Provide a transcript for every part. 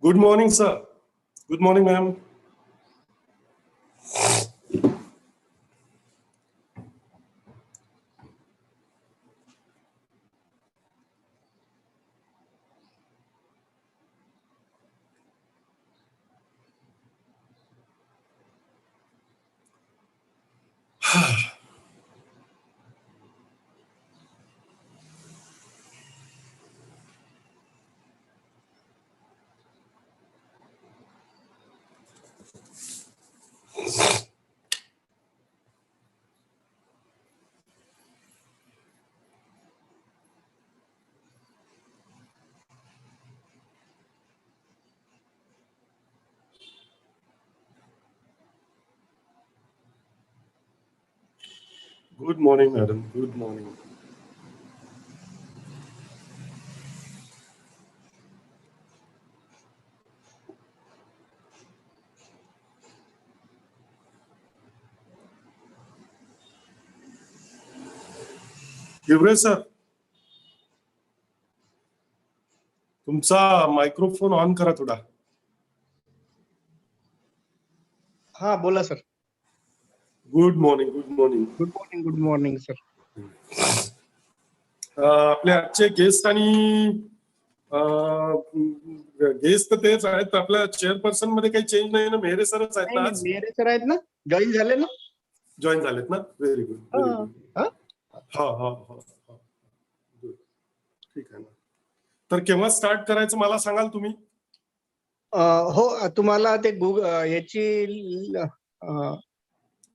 Good morning, sir. Good morning, ma'am. Good morning, madam. Good morning. Givre sir, तुमचा microphone on करा थोडा. हाँ बोला sir. Good morning. Good morning. Good morning sir. आपले आजचे guest आणि गेस्ट तर तेच आहेत. आपल्या चेअरपर्सन मध्ये काही चेंज नाही ना? मेहरे सरच आहेत ना आज? मेहरे सर आहेत ना, जॉईन झाले ना. जॉईन झालेत ना? Very good. Very good. हा हा हा. ठीक आहे ना. तर केव्हा स्टार्ट करायचं मला सांगाल तुम्ही? हो, तुम्हाला ते याची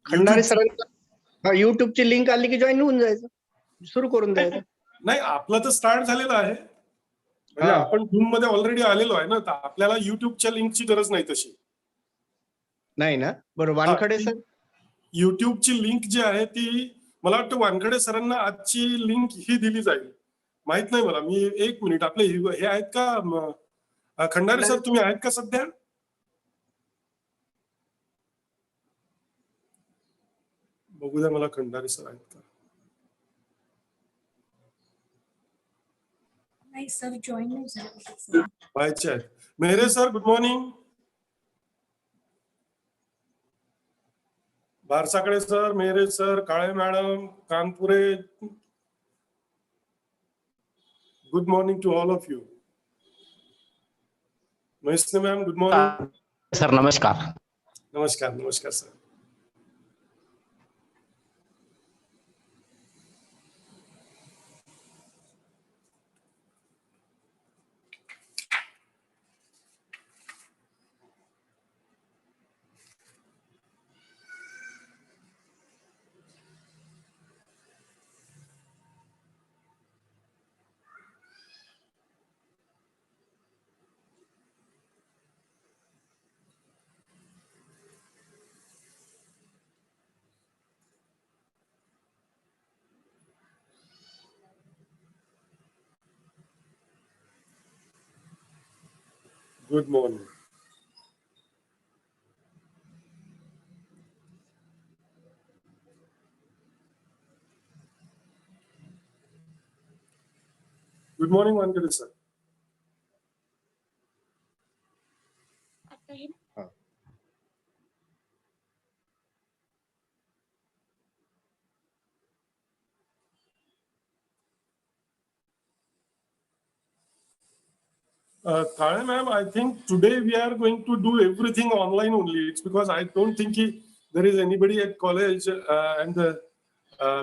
खंडारे सरांचा युट्यूबची लिंक आली की जॉईन होऊन जायचं, सुरू करून द्यायचं. नाही, आपलं तर स्टार्ट झालेलं आहे. म्हणजे आपण झूम मध्ये ऑलरेडी आलेलो आहे ना, तर आपल्याला युट्यूबच्या लिंकची गरज नाही तशी. नाही ना? बरोबर. वानखडे सर, युट्यूबची लिंक जी आहे ती मला वाटतं वानखडे सरांना आजची लिंक ही दिली जाईल. माहित नाही मला. मी एक मिनिट, आपले हे आहेत का खंडारे सर, तुम्ही आहेत का सध्या? बघू द्या मला, खंडारे सर आहेत का? नाही सर, जॉईन नाही झाले. व्हायचे आहेत. Mehre sir, good morning. बारसाकडे sir, Mehre sir, Kale madam, Kanpure, good morning to all of you. Maheshwari ma'am, good morning. Sir नमस्कार. नमस्कार. नमस्कार sir. Good morning. Good morning, Wankhade sir. Kale ma'am, I think today we are going to do everything online only. It's because I don't think there is anybody at college and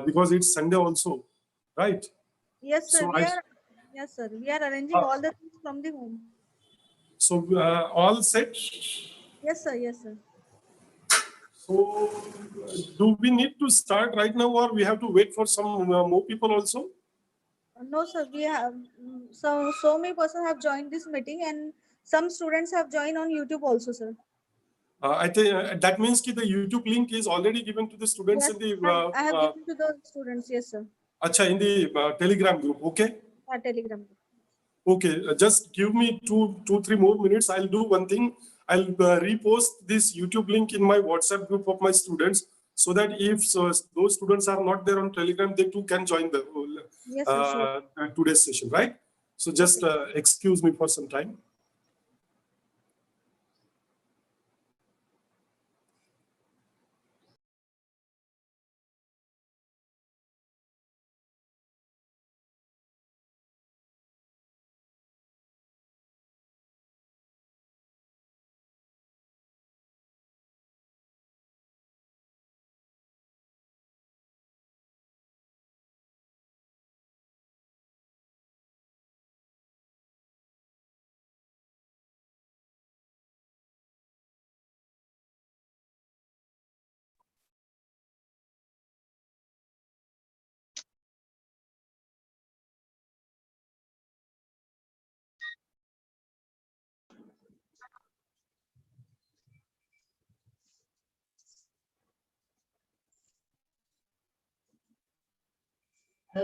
because it's Sunday also, right? Yes sir, So we are arranging all the things from the home. So all set? Yes sir, yes sir. So do we need to start right now, or we have to wait for some more people also? No sir, we have so many persons have joined this meeting, and some students have joined on YouTube also, sir. I think that means the YouTube link is already given to the students. Yes, in the. I have given to the students. Yes sir. Acha, in the Telegram group, okay? Telegram group. Okay, just give me 2-3 more minutes. I'll do one thing. I'll repost this YouTube link in my WhatsApp group of my students, so that if those students are not there on Telegram, they too can join the Yes, sure. today's session, right? So just excuse me for some time.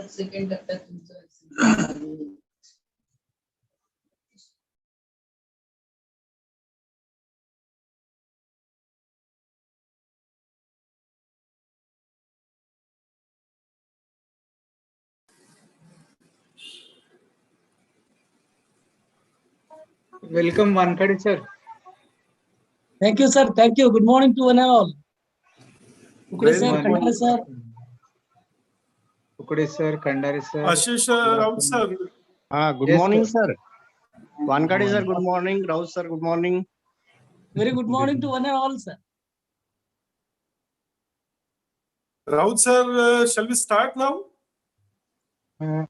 Second टप्प्यात तुमचं vaccine. Welcome, Wankhade sir. Thank you, sir. Thank you. Good morning to one and all. Ukde sir, Very Khandare sir. Ukde sir, Khandare sir. Ashish Raut sir. Good Yes, morning, sir. sir. Wankhade sir, good morning. Raut sir, good morning. Very good morning to one and all, sir. Raut sir, shall we start now?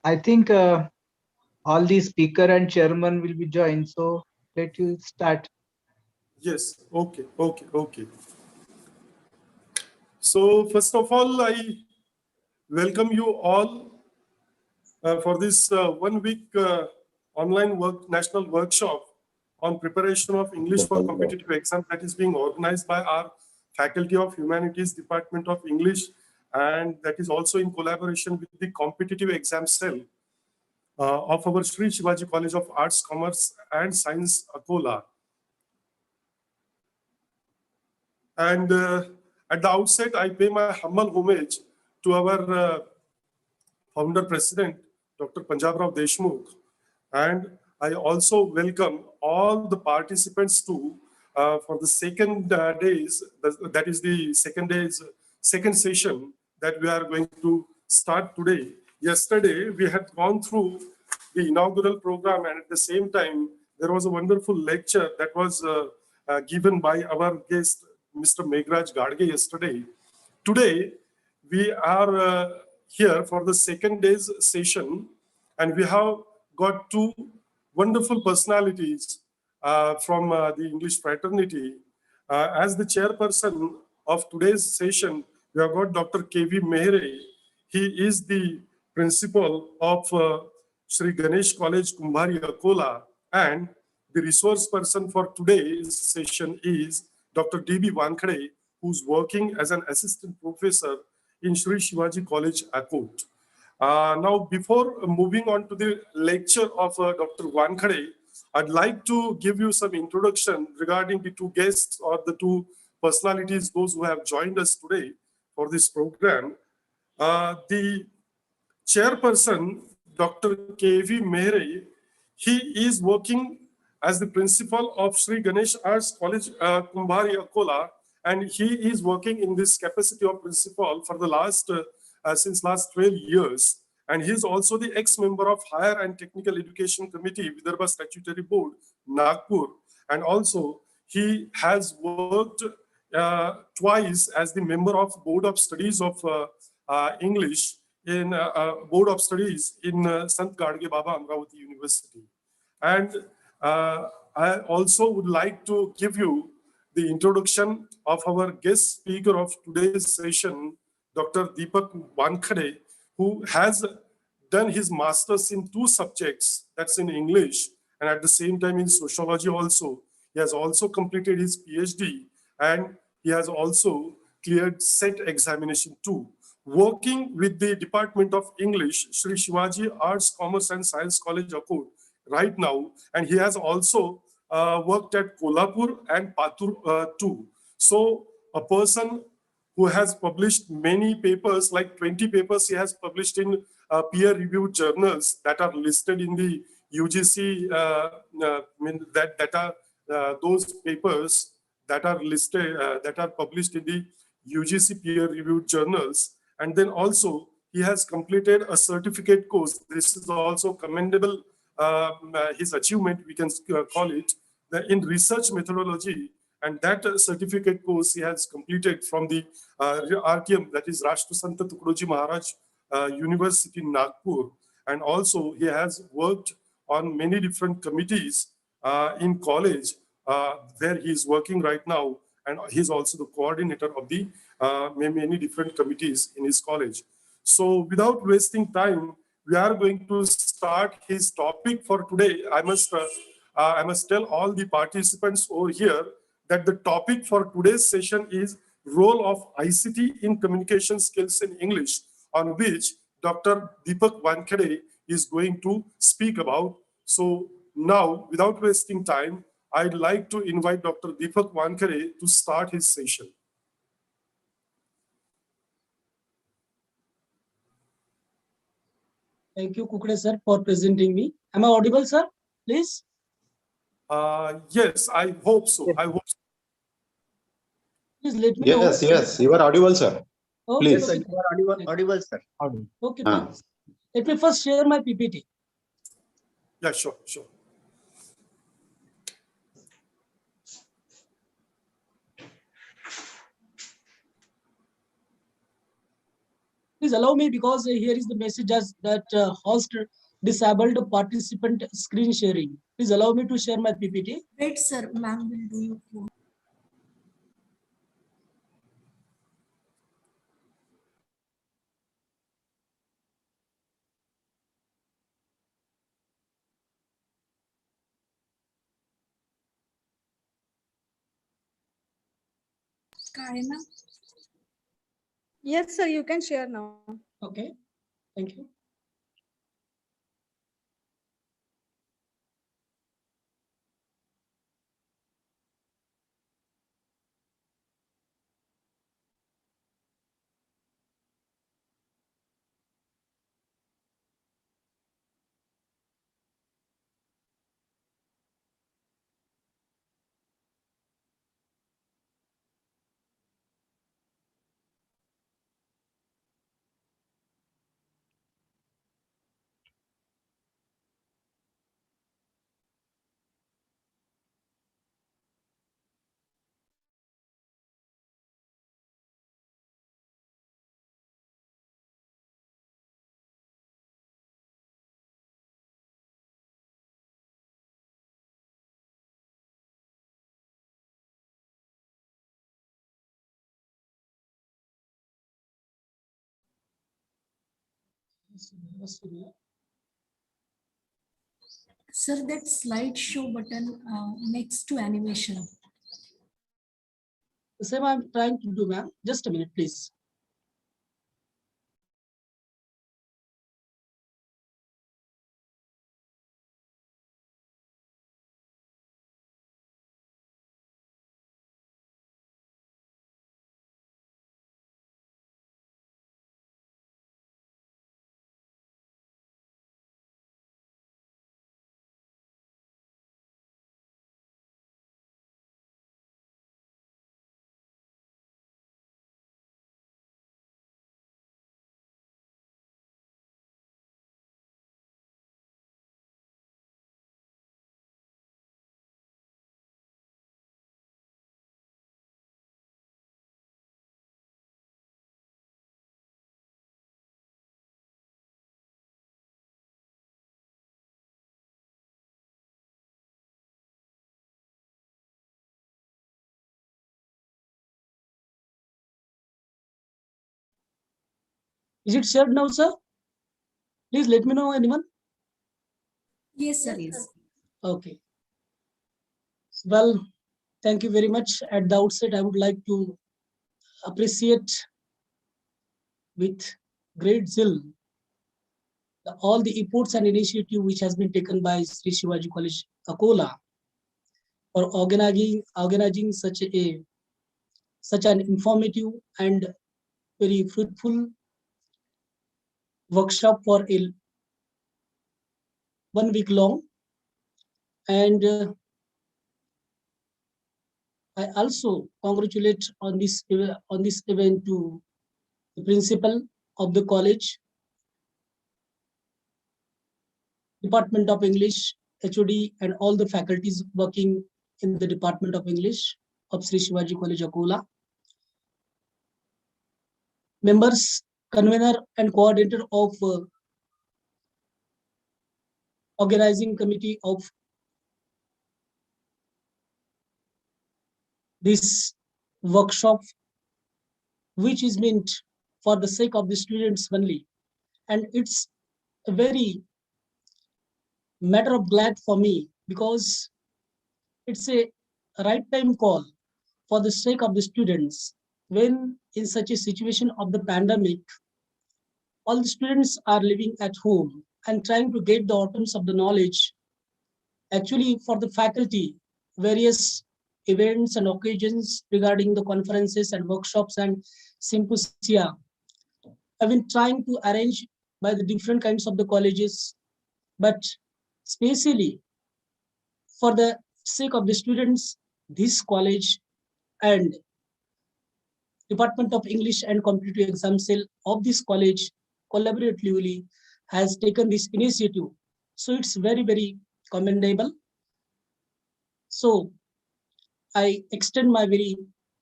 I think all the speaker and chairman will be joined. So let you start. Yes. Okay. So first of all, I welcome you all for this 1 week online national workshop on preparation of English for competitive exam that is being organized by our Faculty of Humanities Department of English, and that is also in collaboration with the competitive exam cell of our Shri Shivaji College of Arts, Commerce and Science, Akola. And at the outset, I pay my humble homage to our founder president, Dr. Punjabrao Deshmukh. And I also welcome all the participants too for the second days, that is the second session that we are going to start today. Yesterday, we had gone through the inaugural program, and at the same time, there was a wonderful lecture that was given by our guest, Mr. Meghraj Gadge yesterday. Today, we are here for the second day's session, and we have got two wonderful personalities from the English fraternity. As the chairperson of today's session, we have got Dr. K.V. Mehare. He is the principal of Shri Ganesh College, Kumbhari, Akola, and the resource person for today's session is Dr. D.B. Wankhade, who's working as an assistant professor in Shri Shivaji College, Akot. Now, before moving on to the lecture of Dr. Wankhade, I'd like to give you some introduction regarding the two guests or the two personalities, those who have joined us today for this program. The chairperson, Dr. K.V. Mehare, he is working as the principal of Shri Ganesh Arts College, Kumbhari, Akola, and he is working in this capacity of principal for the since last 12 years. And he is also the ex-member of Higher and Technical Education Committee, Vidarbha Statutory Board, Nagpur. And also, he has worked twice as the member of Board of Studies of English in Board of Studies in Sant Gadge Baba Amravati University. And I also would like to give you the introduction of our guest speaker of today's session, Dr. Deepak Wankhade, who has done his master's in two subjects, that's in English, and at the same time in sociology also. He has also completed his PhD, and he has also cleared SET examination too. Working with the Department of English, Shri Shivaji Arts, Commerce and Science College, Akot, right now, and he has also worked at Kolhapur and Patur too. So a person who has published many papers, like 20 papers he has published in peer-reviewed journals that are listed in the UGC, those papers that are listed, that are published in the UGC peer-reviewed journals. And then also he has completed a certificate course. This is also commendable, his achievement, we can call it, in research methodology. And that certificate course he has completed from the RTM, that is Rashtra Sant Tukadoji Maharaj University in Nagpur. And also he has worked on many different committees in college where he is working right now. And he's also the coordinator of the many different committees in his college. So without wasting time, we are going to start his topic for today. I must tell all the participants over here that the topic for today's session is role of ICT in communication skills in English, on which Dr. Deepak Wankhade is going to speak about. So now, without wasting time, I'd like to invite Dr. Deepak Wankhade to start his session. Thank you, Kukre sir, for presenting me. Am I audible, sir? Please. Yes, I hope so. Yes. I hope so. Please let me know. Yes, yes, you are audible, sir. Okay, Please. Yes, sir, okay, you are audible, sir. okay, Ah. please. Let me first share my PPT. Yeah, sure, sure. Please allow me, because here is the message as that host disabled participant screen sharing. Please allow me to share my PPT. Wait, sir, ma'am will do you phone. Karen, ma'am? Yes, sir, you can share now. Okay, thank you. Sir, that slideshow button next to animation. The same I'm trying to do, ma'am. Just a minute, please. Is it shared now, sir? Please let me know, anyone. Yes, sir, yes. Okay. Well, thank you very much. At the outset, I would like to appreciate with great zeal all the efforts and initiative which has been taken by Shri Shivaji College, Akola, for organizing such an informative and very fruitful workshop for 1 week long. And I also congratulate on this event to the principal of the college, Department of English, HOD, and all the faculties working in the Department of English of Shri Shivaji College, Akola. Members, convener, and coordinator of organizing committee of this workshop, which is meant for the sake of the students only. And it's a very matter of glad for me, because it's a right time call for the sake of the students, when in such a situation of the pandemic, all the students are living at home and trying to get the atoms of the knowledge. Actually, for the faculty, various events and occasions regarding the conferences and workshops and symposia have been trying to arrange by the different kinds of the colleges, but especially for the sake of the students, this college and Department of English and Competitive Exam Cell of this college collaboratively has taken this initiative. So it's very, very commendable. So I extend my very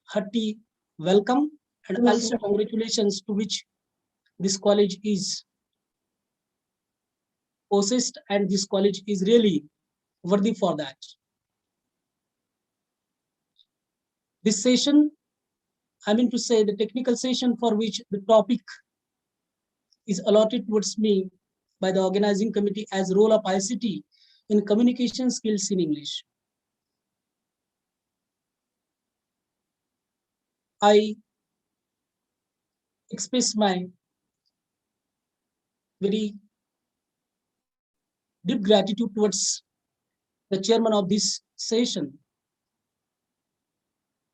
hearty welcome and also congratulations to which this college is possessed, and this college is really worthy for that. This session, I mean to say the technical session for which the topic is allotted towards me by the organizing committee as role of ICT in communication skills in English. I express my very deep gratitude towards the chairman of this session,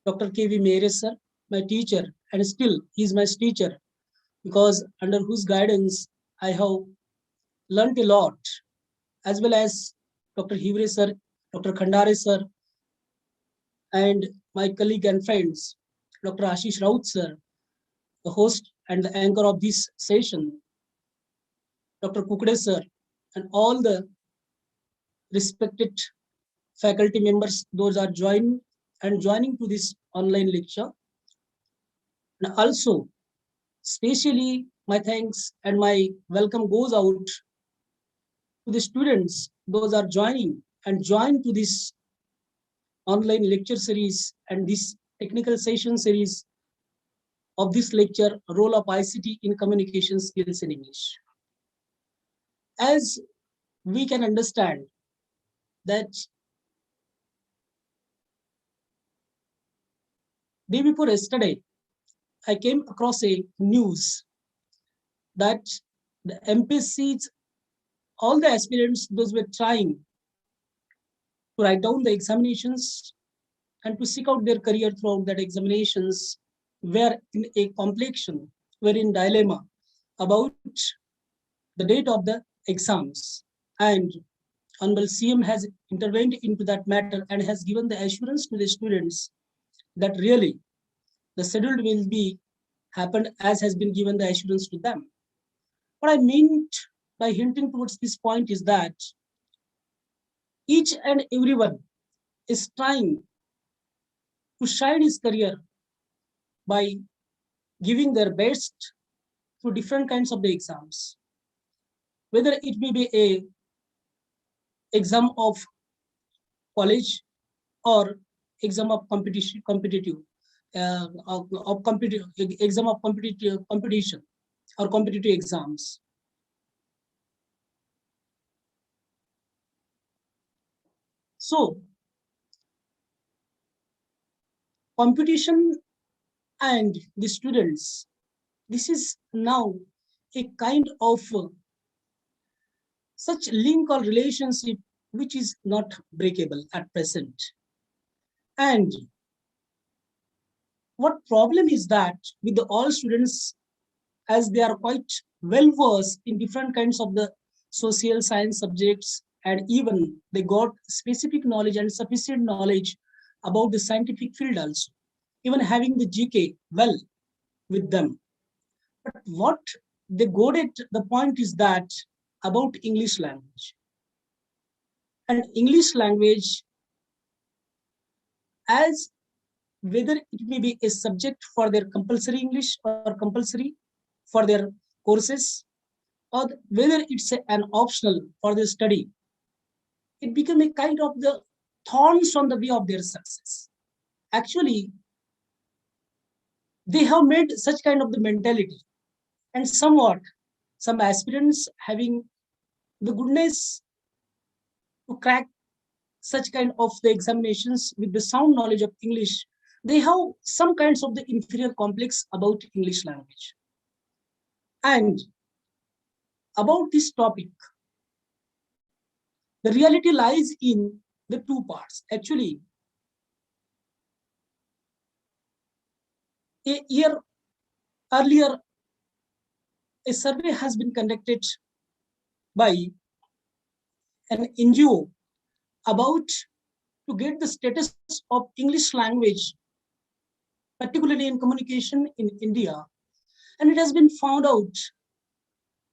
Dr. K.V. Mehare sir, my teacher, and still he is my teacher, because under whose guidance I have learned a lot, as well as Dr. Hivre sir, Dr. Khandare sir, and my colleague and friends, Dr. Ashish Raut sir, the host and the anchor of this session, Dr. Kukde sir, and all the respected faculty members, those are joining to this online lecture. And also, especially my thanks and my welcome goes out to the students, those are joining to this online lecture series and this technical session series of this lecture, role of ICT in communication skills in English. As we can understand that day before yesterday, I came across a news that the MPSCs, all the aspirants, those were trying to write down the examinations and to seek out their career throughout that examinations, were in a complexion, were in dilemma about the date of the exams. And Honorable CM has intervened into that matter and has given the assurance to the students that really the schedule will be happened as has been given the assurance to them. What I meant by hinting towards this point is that each and everyone is trying to shine his career by giving their best to different kinds of the exams, whether it may be a exam of college or exam of competitive exam of competition or competitive exams. So competition and the students, this is now a kind of such link or relationship which is not breakable at present. And what problem is that with the all students, as they are quite well versed in different kinds of the social science subjects, and even they got specific knowledge and sufficient knowledge about the scientific field also, even having the GK well with them. But what they got at the point is that about English language. And English language, as whether it may be a subject for their compulsory English or compulsory for their courses, or whether it's an optional for their study, it became a kind of the thorns on the way of their success. Actually, they have made such kind of the mentality, and somewhat some aspirants having the goodness to crack such kind of the examinations with the sound knowledge of English, they have some kinds of the inferior complex about English language. And about this topic, the reality lies in the two parts. Actually, a year earlier, a survey has been conducted by an NGO about to get the status of English language, particularly in communication in India. And it has been found out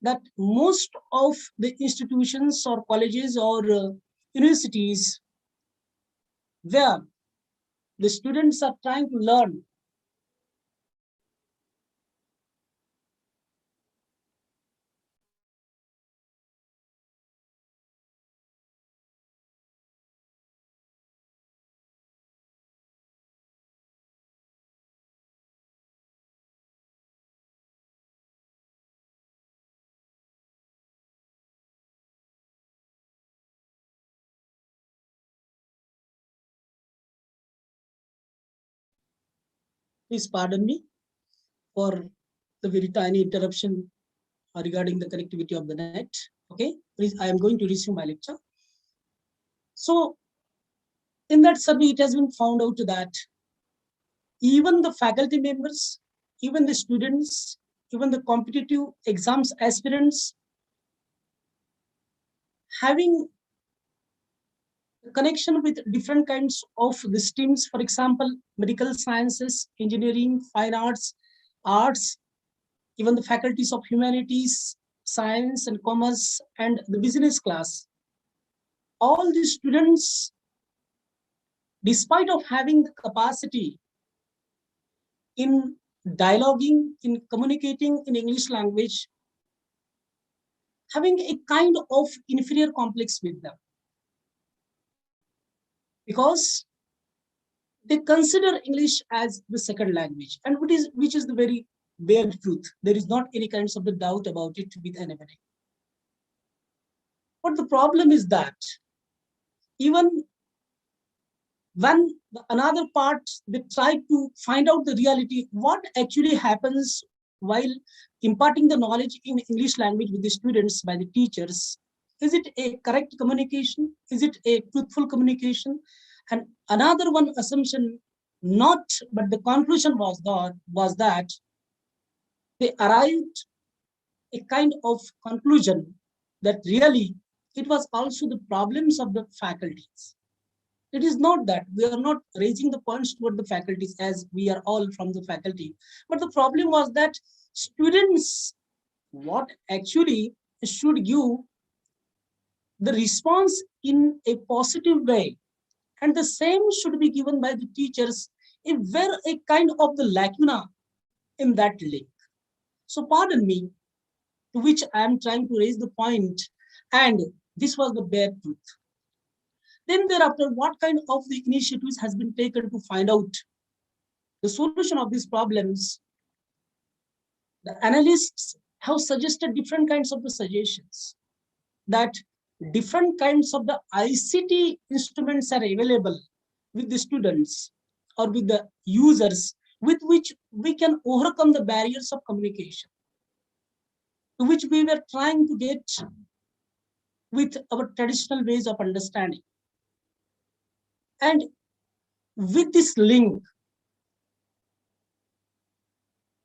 that most of the institutions or colleges or universities where the students are trying to learn please pardon me for the very tiny interruption regarding the connectivity of the net. Okay, please, I am going to resume my lecture. So in that survey, it has been found out that even the faculty members, even the students, even the competitive exams aspirants having connection with different kinds of the streams, for example, medical sciences, engineering, fine arts, even the faculties of humanities, science and commerce, and the business class. All the students, despite of having the capacity in dialoguing, in communicating in English language, having a kind of inferior complex with them, because they consider English as the second language, and which is the very bare truth. There is not any kinds of the doubt about it with anybody. But the problem is that even when another part, they try to find out the reality, what actually happens while imparting the knowledge in English language with the students by the teachers. Is it a correct communication? Is it a truthful communication? And another one assumption, not, but the conclusion was that they arrived a kind of conclusion that really it was also the problems of the faculties. It is not that we are not raising the points toward the faculties, as we are all from the faculty, but the problem was that students, what actually should give the response in a positive way, and the same should be given by the teachers, if were a kind of the lacuna in that link. So pardon me, to which I am trying to raise the point, and this was the bare truth. Then thereafter, what kind of the initiatives has been taken to find out the solution of these problems? The analysts have suggested different kinds of the suggestions, that different kinds of the ICT instruments are available with the students or with the users, with which we can overcome the barriers of communication, to which we were trying to get with our traditional ways of understanding. And with this link,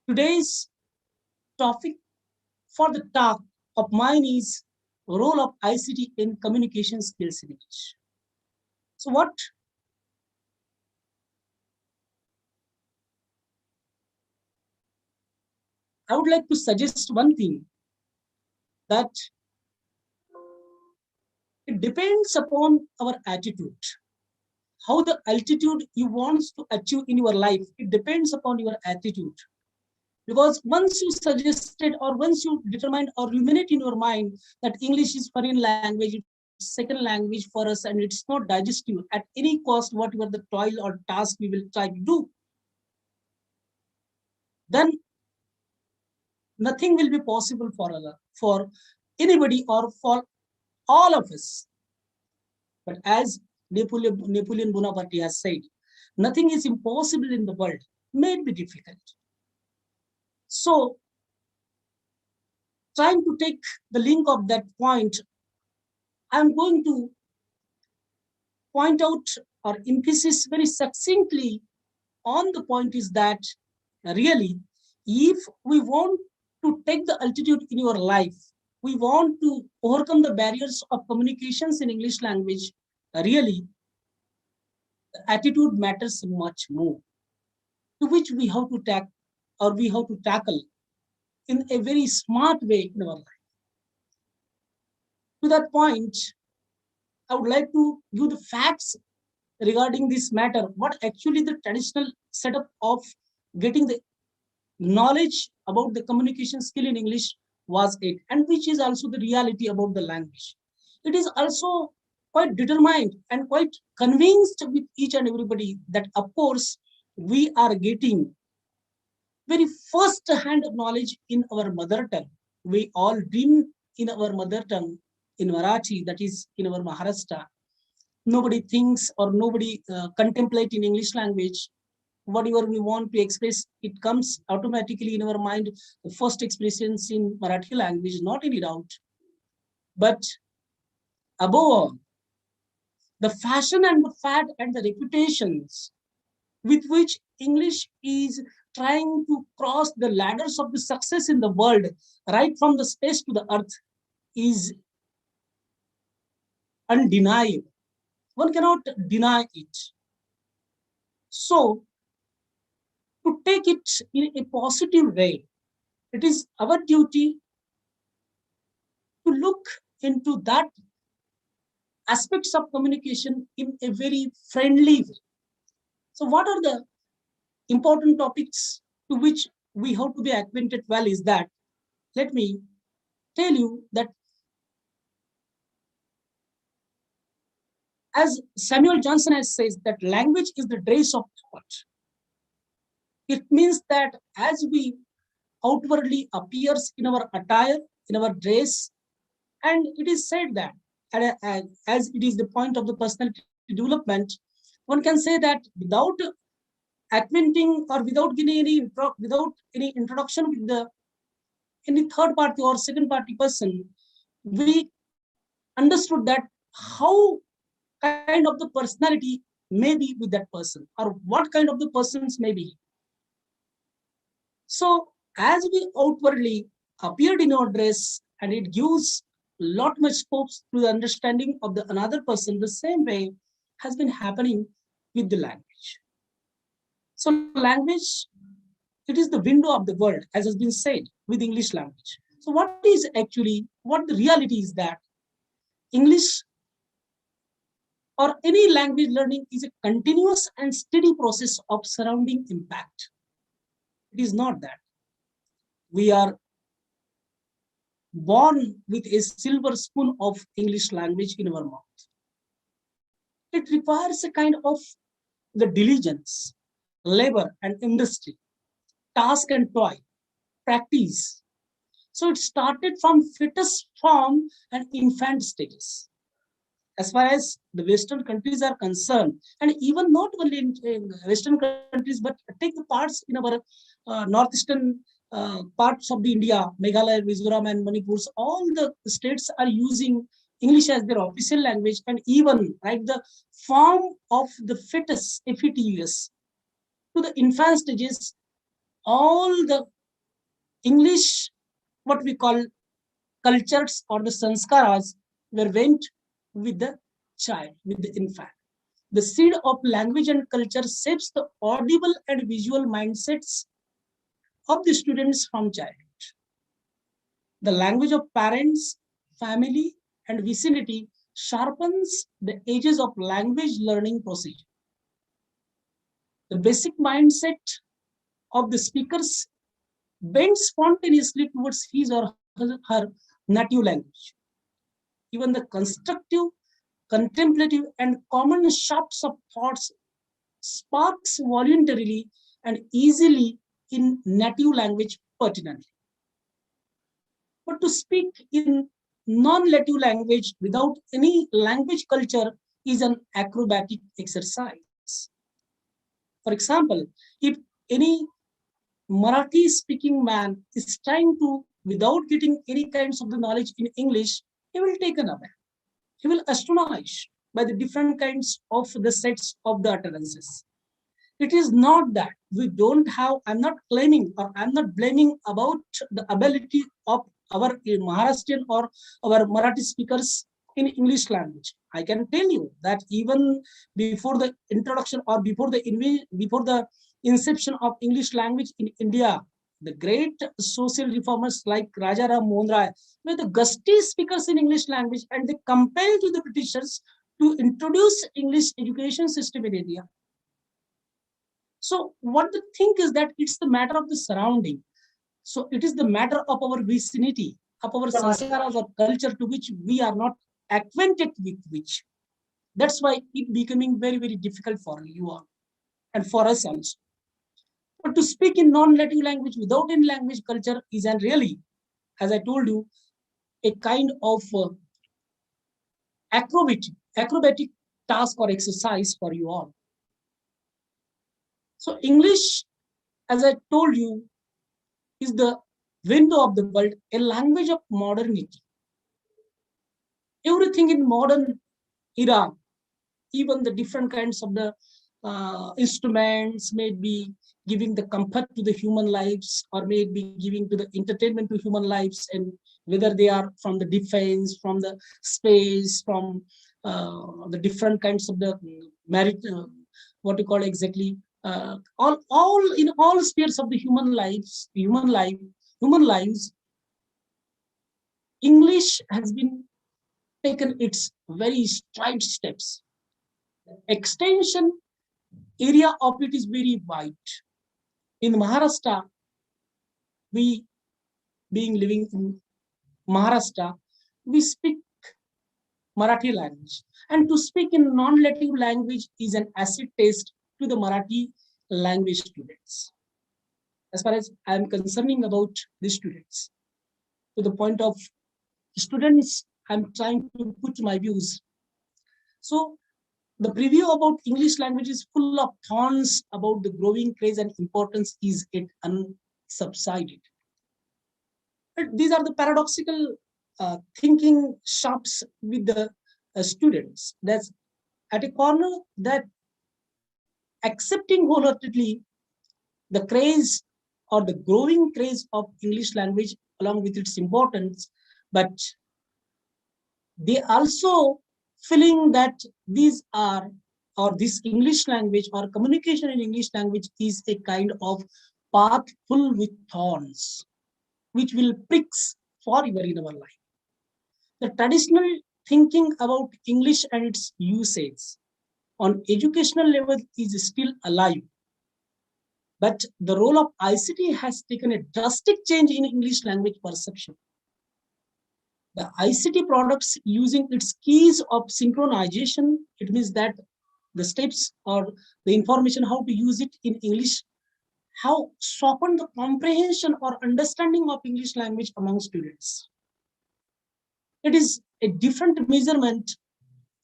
today's topic for the talk of mine is role of ICT in communication skills in English. So what I would like to suggest one thing, that it depends upon our attitude. How the altitude you want to achieve in your life, it depends upon your attitude. Because once you suggested or once you determined or ruminate in your mind that English is foreign language, it's second language for us, and it's not digestive at any cost, whatever the toil or task we will try to do, then nothing will be possible for anybody or for all of us. But as Napoleon Bonaparte has said, nothing is impossible in the world, may it be difficult. So trying to take the link of that point, I'm going to point out or emphasis very succinctly on the point is that really, if we want to take the altitude in your life, we want to overcome the barriers of communications in English language, really, the attitude matters much more, to which we have to tackle in a very smart way in our life. To that point, I would like to give the facts regarding this matter, what actually the traditional setup of getting the knowledge about the communication skill in English was it, and which is also the reality about the language. It is also quite determined and quite convinced with each and everybody that, of course, we are getting very first hand knowledge in our mother tongue. We all dream in our mother tongue, in Marathi, that is in our Maharashtra. Nobody thinks or nobody contemplate in English language. Whatever we want to express, it comes automatically in our mind. The first expressions in Marathi language, not any doubt. But above all, the fashion and the fad and the reputations with which English is trying to cross the ladders of the success in the world, right from the space to the earth, is undeniable. One cannot deny it. So, to take it in a positive way, it is our duty to look into that aspects of communication in a very friendly way. So what are the important topics to which we have to be acquainted well is that, let me tell you that as Samuel Johnson has says that language is the dress of thought. It means that as we outwardly appears in our attire, in our dress, and it is said that as it is the point of the personality development, one can say that without acquainting or without any introduction with the any third party or second party person, we understood that how kind of the personality may be with that person or what kind of the persons may be. So as we outwardly appeared in our dress, and it gives lot much scopes to the understanding of the another person, the same way has been happening with the language. So language, it is the window of the world, as has been said with English language. So what the reality is that English or any language learning is a continuous and steady process of surrounding impact. It is not that we are born with a silver spoon of English language in our mouth. It requires a kind of the diligence, labor and industry, task and toil, practice. So it started from fetus form and infant stages. As far as the Western countries are concerned, and even not only in Western countries, but take the parts in our northeastern parts of the India, Meghalaya, Mizoram and Manipur, all the states are using English as their official language, and even right the form of the fetus, FETUS, to the infant stages, all the English, what we call cultures or the sanskaras, were went with the child, with the infant. The seed of language and culture shapes the audible and visual mindsets of the students from childhood. The language of parents, family, and vicinity sharpens the edges of language learning procedure. The basic mindset of the speakers bends spontaneously towards his or her native language. Even the constructive, contemplative, and common shafts of thoughts sparks voluntarily and easily in native language pertinently. But to speak in non-native language without any language culture is an acrobatic exercise. For example, if any Marathi speaking man is trying to without getting any kinds of the knowledge in English, he will taken away. He will astonished by the different kinds of the sets of the utterances. It is not that we don't have, I'm not claiming or I'm not blaming about the ability of our Maharashtrian or our Marathi speakers in English language. I can tell you that even before the introduction or before the inception of English language in India, the great social reformers like Raja Ram Mohan Rai were the gusty speakers in English language, and they compelled to the Britishers to introduce English education system in India. So what they think is that it's the matter of the surrounding. So it is the matter of our vicinity, of our sanskaras or culture to which we are not acquainted with which. That's why it becoming very, very difficult for you all and for us also. But to speak in non-native language without any language culture is an really, as I told you, a kind of acrobatic task or exercise for you all. So English, as I told you, is the window of the world, a language of modernity. Everything in modern era, even the different kinds of the instruments may be giving the comfort to the human lives or may be giving to the entertainment to human lives, and whether they are from the defense, from the space, from the different kinds of the what you call exactly, all in all spheres of the human lives, English has been taken its very stride steps. Extension area of it is very wide. In Maharashtra, we being living in Maharashtra, we speak Marathi language. And to speak in non-native language is an acid test to the Marathi language students. As far as I am concerning about the students, to the point of students, I'm trying to put my views. So the preview about English language is full of thorns about the growing craze and importance is it unsubsided. But these are the paradoxical thinking shops with the students. That's at a corner that accepting wholeheartedly the craze or the growing craze of English language along with its importance, but they also feeling that these are, or this English language or communication in English language is a kind of path full with thorns, which will pricks forever in our life. The traditional thinking about English and its usage on educational level is still alive. But the role of ICT has taken a drastic change in English language perception. The ICT products using its keys of synchronization, it means that the steps or the information how to use it in English, how soften the comprehension or understanding of English language among students. It is a different measurement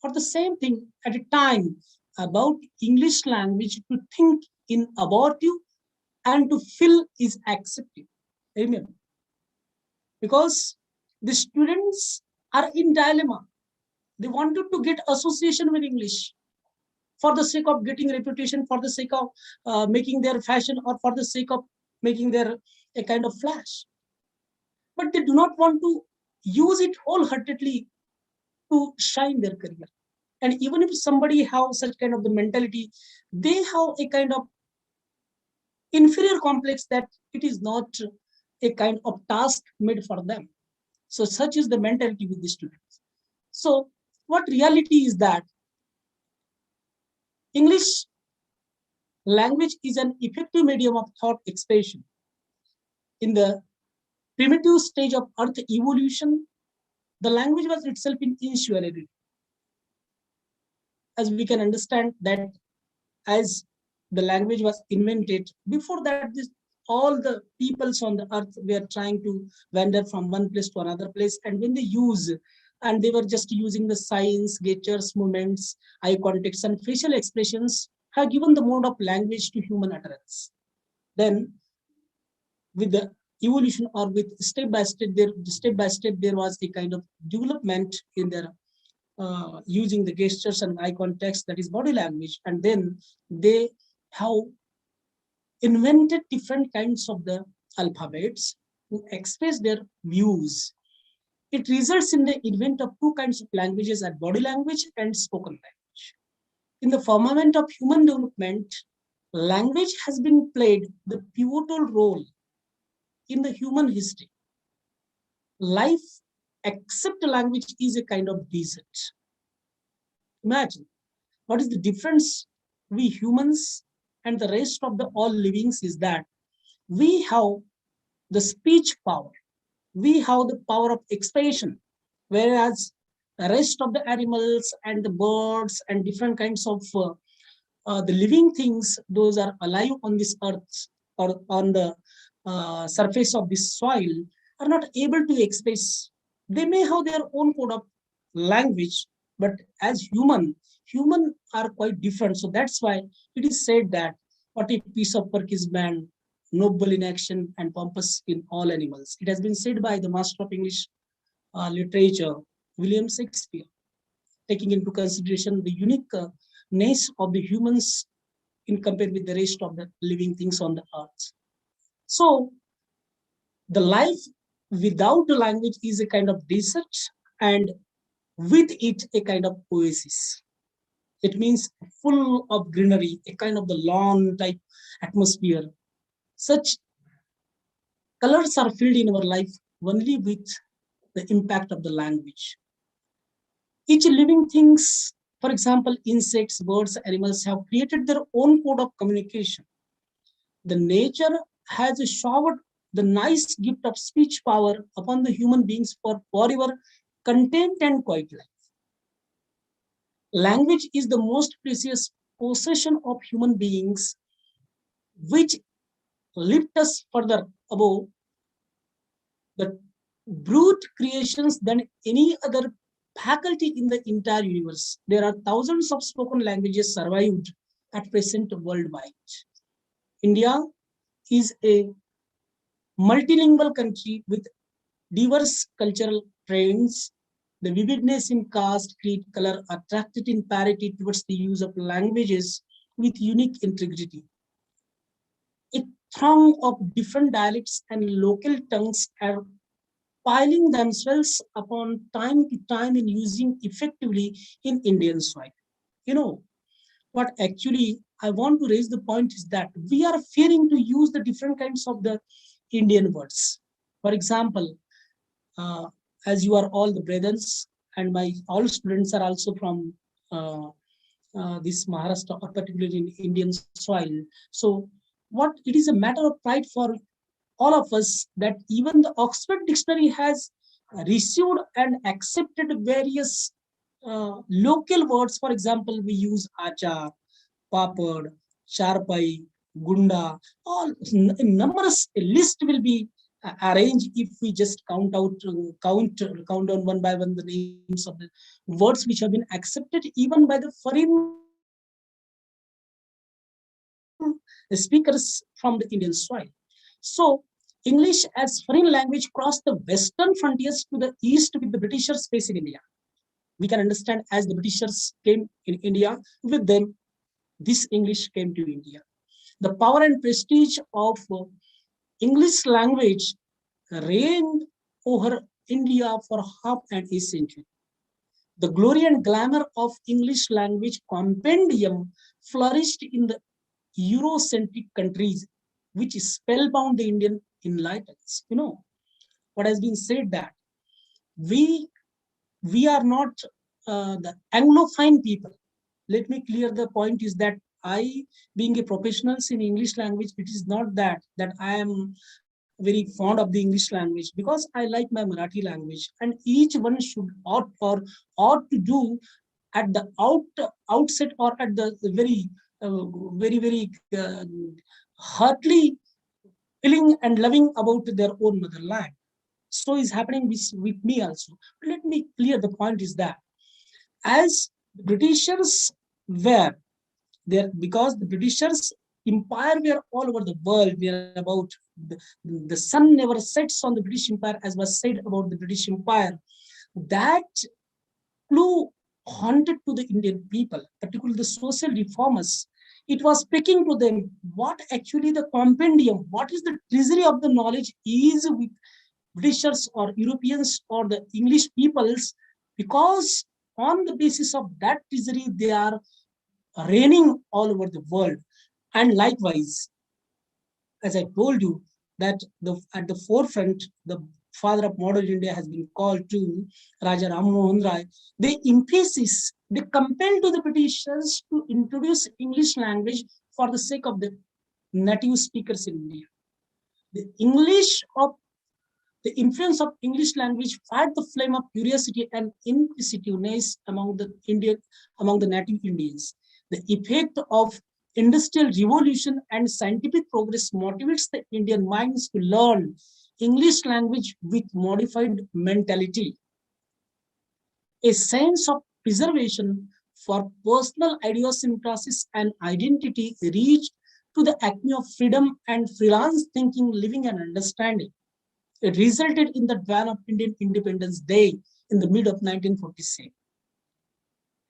for the same thing at a time about English language to think in about you and to feel is accepted. Remember, because the students are in dilemma. They wanted to get association with English for the sake of getting reputation, for the sake of making their fashion, or for the sake of making their a kind of flash. But they do not want to use it wholeheartedly to shine their career. And even if somebody have such kind of the mentality, they have a kind of inferior complex that it is not a kind of task made for them. So such is the mentality with the students. So what reality is that English language is an effective medium of thought expression. In the primitive stage of earth evolution, the language was itself in insularity. As we can understand that as the language was invented, before that all the peoples on the earth were trying to wander from one place to another place, and when they use, and they were just using the signs, gestures, movements, eye contacts, and facial expressions have given the mode of language to human utterance. Then with the evolution, or with step by step there was a kind of development in their using the gestures and eye context, that is body language, and then they have invented different kinds of the alphabets to express their views. It results in the invent of two kinds of languages, as body language and spoken language. In the firmament of human development, language has been played the pivotal role in the human history. Life, except language, is a kind of desert. Imagine what is the difference we humans and the rest of the all livings is that we have the speech power, we have the power of expression, whereas the rest of the animals and the birds and different kinds of the living things, those are alive on this earth or on the surface of this soil, are not able to express. They may have their own code of language, but as human are quite different. So that's why it is said that what a piece of work is man, noble in action and pompous in all animals. It has been said by the master of English literature, William Shakespeare, taking into consideration the uniqueness of the humans in compared with the rest of the living things on the earth. So the life without the language is a kind of desert, and with it a kind of oasis. It means full of greenery, a kind of the lawn type atmosphere. Such colors are filled in our life only with the impact of the language. Each living things, for example, insects, birds, animals, have created their own code of communication. The nature has showered the nice gift of speech power upon the human beings for forever content and quiet life. Language is the most precious possession of human beings, which lift us further above the brute creations than any other faculty in the entire universe. There are thousands of spoken languages survived at present worldwide. India is a multilingual country with diverse cultural trends. The vividness in caste, creed, color attracted in parity towards the use of languages with unique integrity. A throng of different dialects and local tongues are piling themselves upon time to time in using effectively in Indian soil. You know, what actually I want to raise the point is that we are fearing to use the different kinds of the Indian words. For example, as you are all the brethren, and my all students are also from this Maharashtra, or particularly in Indian soil. So what it is a matter of pride for all of us that even the Oxford Dictionary has received and accepted various local words. For example, we use achar, papad, charpai, gunda, all numerous list will be arranged if we just count down one by one the names of the words which have been accepted even by the foreign speakers from the Indian soil. So English as foreign language crossed the western frontiers to the east with the Britishers facing India. We can understand as the Britishers came in India, with them this English came to India. The power and prestige of English language reigned over India for half a century. The glory and glamour of English language compendium flourished in the Eurocentric countries, which spellbound the Indian enlighteners. You know, what has been said that we are not the Anglophile people. Let me clear the point is that I, being a professional in English language, it is not that I am very fond of the English language, because I like my Marathi language, and each one should ought to do at the outset or at the very heartily feeling and loving about their own motherland. So is happening with me also. Let me clear the point is that as Britishers were there, because the Britishers empire were all over the world, they are about the sun never sets on the British Empire, as was said about the British Empire. That clue haunted to the Indian people, particularly the social reformers. It was speaking to them what actually the compendium, what is the treasury of the knowledge is with Britishers or Europeans or the English peoples, because on the basis of that treasury, they are reigning all over the world. And likewise, as I told you, that at the forefront, the father of modern India has been called to Raja Ram Mohan Rai. They emphasis, they compelled to the Britishers to introduce English language for the sake of the native speakers in India. The influence of English language fired the flame of curiosity and inquisitiveness among the native Indians. The effect of industrial revolution and scientific progress motivates the Indian minds to learn English language with modified mentality. A sense of preservation for personal idiosyncrasies and identity reached to the acme of freedom and freelance thinking, living and understanding. It resulted in the dawn of Indian Independence Day in the mid of 1947.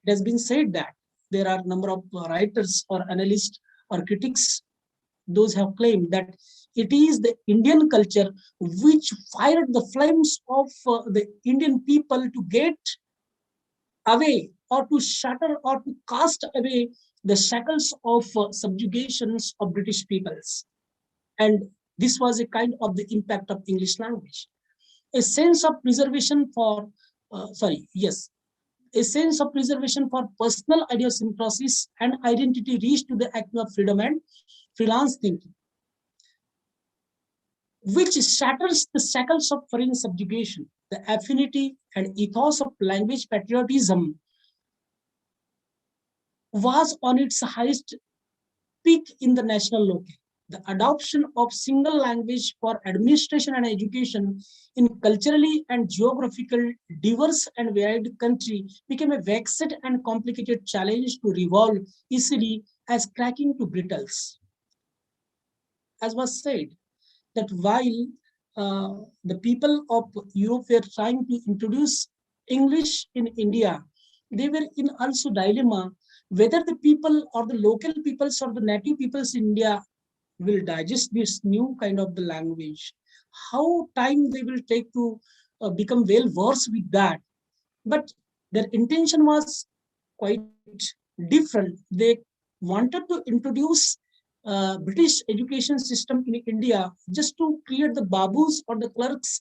It has been said that there are a number of writers or analysts or critics, those have claimed that it is the Indian culture which fired the flames of the Indian people to get away or to shatter or to cast away the shackles of subjugations of British peoples. And this was a kind of the impact of English language. A sense of preservation for, a sense of preservation for personal idiosyncrasies and identity reached to the acme of freedom and freelance thinking, which shatters the shackles of foreign subjugation. The affinity and ethos of language patriotism was on its highest peak in the national locale. The adoption of single language for administration and education in culturally and geographical diverse and varied country became a vexed and complicated challenge to revolve easily as cracking to brittles. As was said, that while the people of Europe were trying to introduce English in India, they were in also dilemma whether the people or the local peoples or the native peoples in India will digest this new kind of the language, how time they will take to become well versed with that. But their intention was quite different. They wanted to introduce British education system in India just to create the babus or the clerks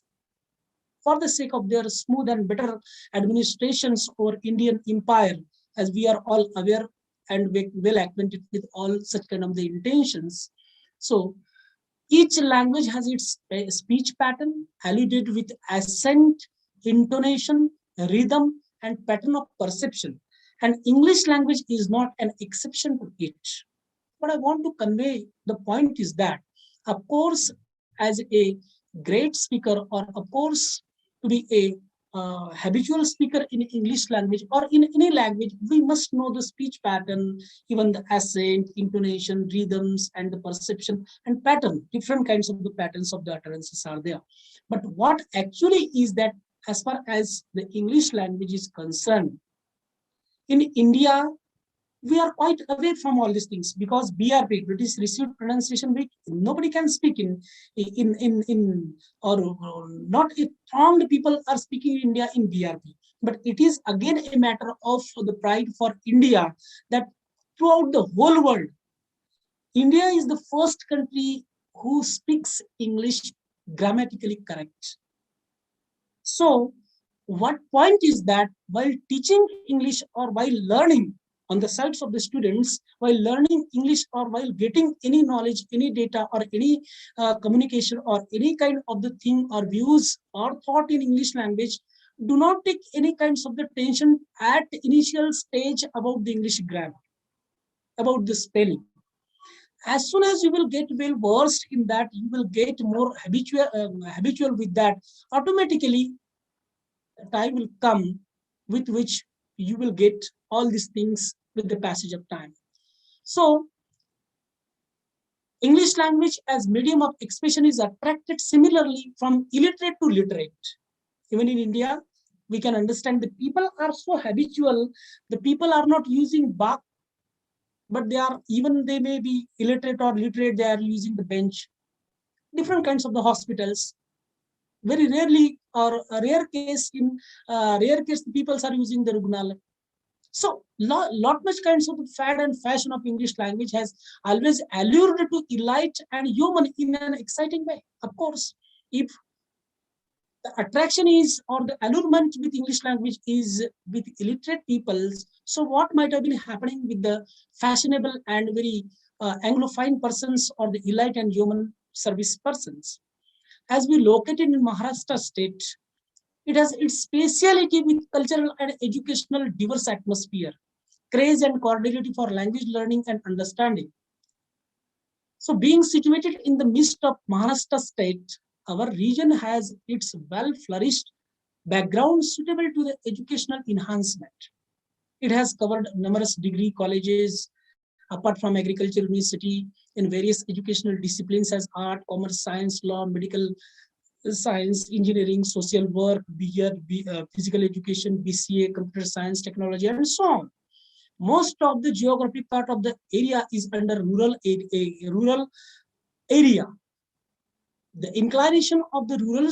for the sake of their smooth and better administrations over Indian empire, as we are all aware and well acquainted with all such kind of the intentions. So each language has its speech pattern, alluded with accent, intonation, rhythm, and pattern of perception. And English language is not an exception to it. What I want to convey, the point is that, of course, as a great speaker, or of course, to be a habitual speaker in English language or in any language, we must know the speech pattern, even the accent, intonation, rhythms, and the perception and pattern. Different kinds of the patterns of the utterances are there. But what actually is that, as far as the English language is concerned, in India, we are quite away from all these things because BRP, British Received Pronunciation, which nobody can speak or not a thronged people are speaking in India in BRP. But it is again a matter of the pride for India that throughout the whole world, India is the first country who speaks English grammatically correct. So what point is that while teaching English or while learning on the sides of the students, while learning English or while getting any knowledge, any data or any communication or any kind of the thing or views or thought in English language, do not take any kinds of the tension at initial stage about the English grammar, about the spelling. As soon as you will get well versed in that, you will get more habitual with that. Automatically, a time will come with which you will get all these things with the passage of time. So English language as medium of expression is attracted similarly from illiterate to literate. Even in India, we can understand the people are so habitual, the people are not using ba, but they may be illiterate or literate, they are using the bench. Different kinds of the hospitals. Very rarely, or a rare case, the people are using the Rugnala. So lot much kinds of fad and fashion of English language has always allured to elite and human in an exciting way. Of course, if the attraction is, or the allurement with English language is with illiterate peoples, so what might have been happening with the fashionable and very Anglophone persons or the elite and human service persons? As we located in Maharashtra state, it has its speciality with cultural and educational diverse atmosphere, craze and cordiality for language learning and understanding. So being situated in the midst of Maharashtra state, our region has its well-flourished background suitable to the educational enhancement. It has covered numerous degree colleges, apart from agriculture university, in various educational disciplines as art, commerce, science, law, medical science, engineering, social work, physical education, BCA, computer science, technology, and so on. Most of the geographic part of the area is under rural area. The inclination of the rural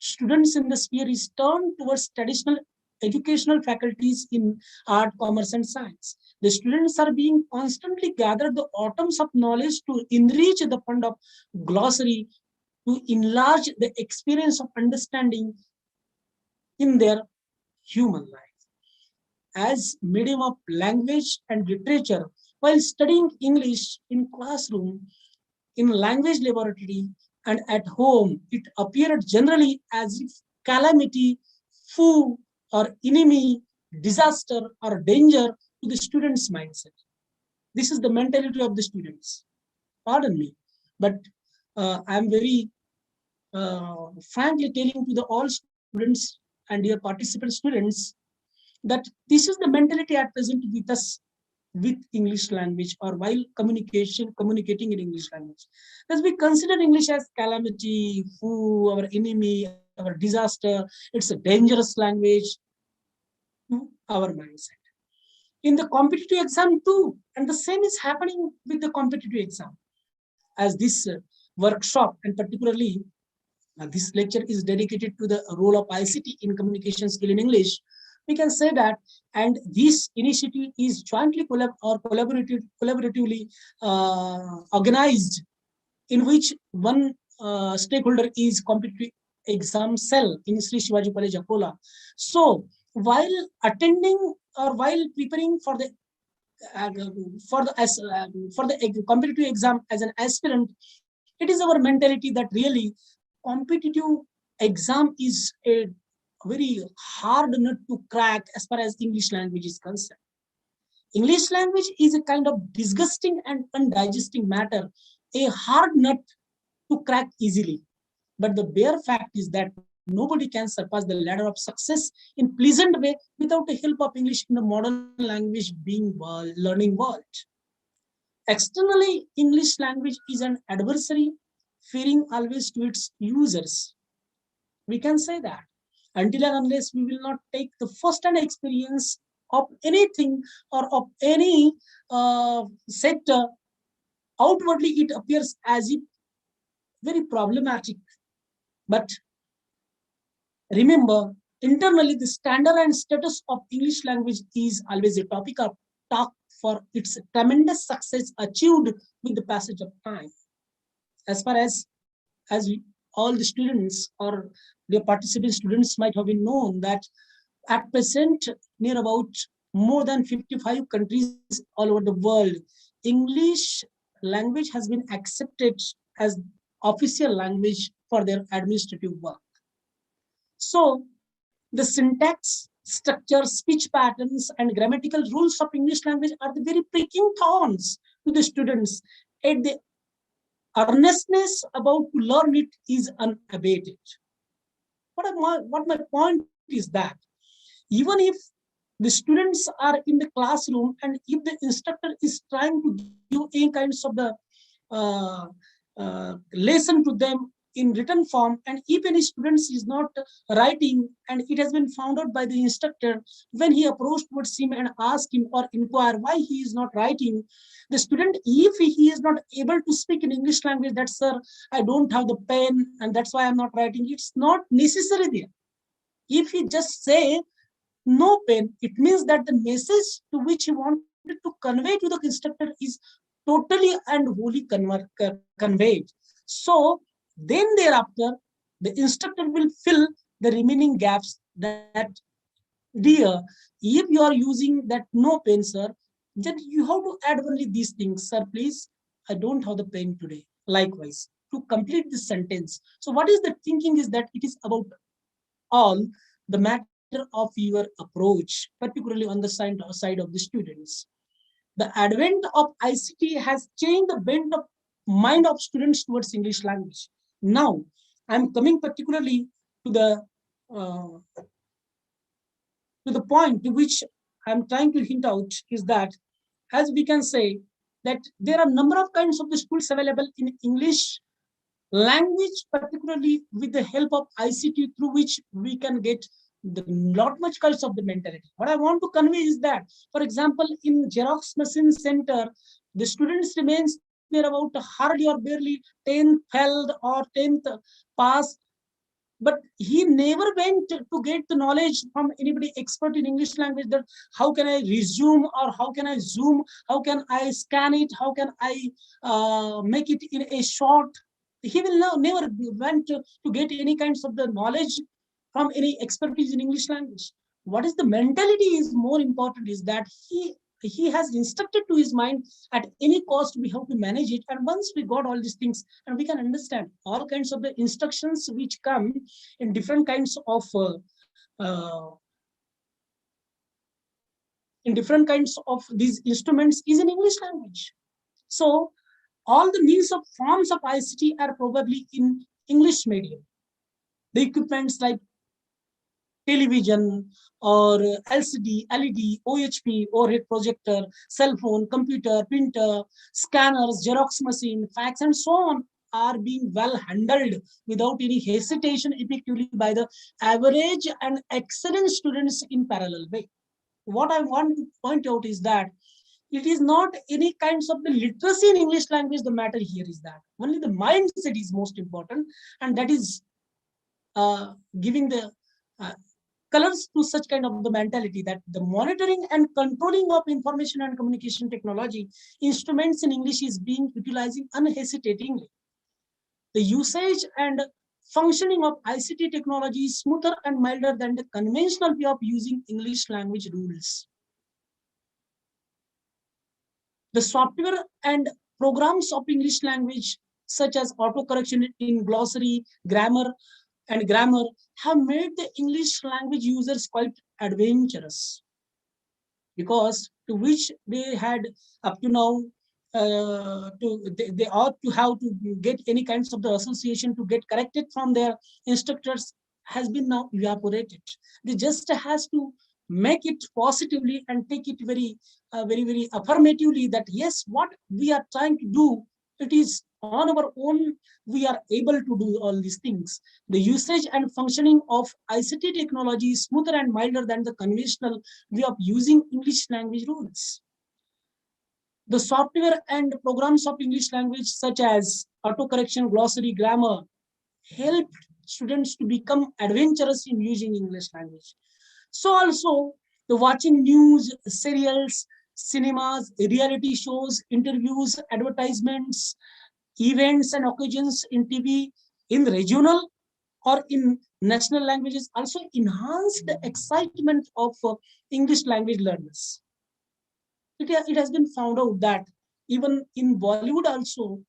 students in the sphere is turned towards traditional educational faculties in art, commerce, and science. The students are being constantly gathered the atoms of knowledge to enrich the fund of glossary, to enlarge the experience of understanding in their human life. As medium of language and literature, while studying English in classroom, in language laboratory, and at home, it appeared generally as if calamity, foe, or enemy, disaster, or danger to the student's mindset. This is the mentality of the students. Pardon me, but I'm very frankly telling to the all students and your participant students that this is the mentality at present with us with English language, or while communicating in English language. As we consider English as calamity, foe, our enemy, our disaster, it's a dangerous language to our mindset. In the competitive exam too, and the same is happening with the competitive exam. As this workshop, and particularly this lecture is dedicated to the role of ICT in communication skill in English, we can say that, and this initiative is jointly collaboratively organized, in which one stakeholder is competitive exam cell in Shri Shivaji College, Akola. So while attending or while preparing for the competitive exam as an aspirant, it is our mentality that really competitive exam is a very hard nut to crack as far as English language is concerned. English language is a kind of disgusting and undigesting matter, a hard nut to crack easily. But the bare fact is that nobody can surpass the ladder of success in pleasant way without the help of English in the modern language being learning world. Externally, English language is an adversary, fearing always to its users. We can say that until and unless we will not take the first-hand experience of anything or of any sector, outwardly it appears as if very problematic. But remember, internally the standard and status of English language is always a topic of talk for its tremendous success achieved with the passage of time. As far as all the students or the participant students might have been known that at present, near about more than 55 countries all over the world, English language has been accepted as official language for their administrative work. So the syntax, structure, speech patterns, and grammatical rules of English language are the very pricking thorns to the students, and the earnestness about to learn it is unabated. What my point is that even if the students are in the classroom and if the instructor is trying to give any kinds of the lesson to them in written form, and if any students is not writing, and it has been found out by the instructor when he approached towards him and asked him or inquire why he is not writing, the student, if he is not able to speak in English language, that sir, I don't have the pen and that's why I'm not writing, it's not necessary there. If he just say no pen, it means that the message to which he wanted to convey to the instructor is totally and wholly conveyed. So then thereafter, the instructor will fill the remaining gaps that, dear, if you are using that no pen, sir, then you have to add only these things, sir, please, I don't have the pen today. Likewise, to complete this sentence. So what is the thinking is that it is about all the matter of your approach, particularly on the side of the students. The advent of ICT has changed the bent of mind of students towards English language. Now, I'm coming particularly to uh, the point to which I'm trying to hint out is that, as we can say, that there are a number of kinds of the schools available in English language, particularly with the help of ICT, through which we can get the lot much kinds of the mentality. What I want to convey is that, for example, in Xerox Machine Center, the students remains there about hardly or barely 10th failed or 10th pass, but he never went to get the knowledge from anybody expert in English language that how can I resume or how can I zoom, how can I scan it, how can I make it in a short. He will never went to get any kinds of the knowledge from any expertise in English language. What is the mentality is more important is that he has instructed to his mind at any cost we have to manage it, and once we got all these things and we can understand all kinds of the instructions which come in different kinds of uh, these instruments is in English language. So all the means of forms of ICT are probably in English medium. The equipments like television or LCD, LED, OHP, overhead projector, cell phone, computer, printer, scanners, Xerox machine, fax, and so on are being well handled without any hesitation effectively by the average and excellent students in parallel way. What I want to point out is that it is not any kinds of the literacy in English language. The matter here is that only the mindset is most important, and that is giving the colors to such kind of the mentality that the monitoring and controlling of information and communication technology instruments in English is being utilizing unhesitatingly. The usage and functioning of ICT technology is smoother and milder than the conventional way of using English language rules. The software and programs of English language, such as autocorrection in glossary, grammar, have made the English language users quite adventurous, because to which they had up to now they ought to have to get any kinds of the association to get corrected from their instructors has been now evaporated. They just has to make it positively and take it very affirmatively that yes, what we are trying to do, it is on our own, we are able to do all these things. The usage and functioning of ICT technology is smoother and milder than the conventional way of using English language rules. The software and programs of English language, such as autocorrection, glossary, grammar, help students to become adventurous in using English language. So also the watching news, serials, cinemas, reality shows, interviews, advertisements, events and occasions in TV, in regional or in national languages also enhance the excitement of English language learners. It has been found out that even in Bollywood also,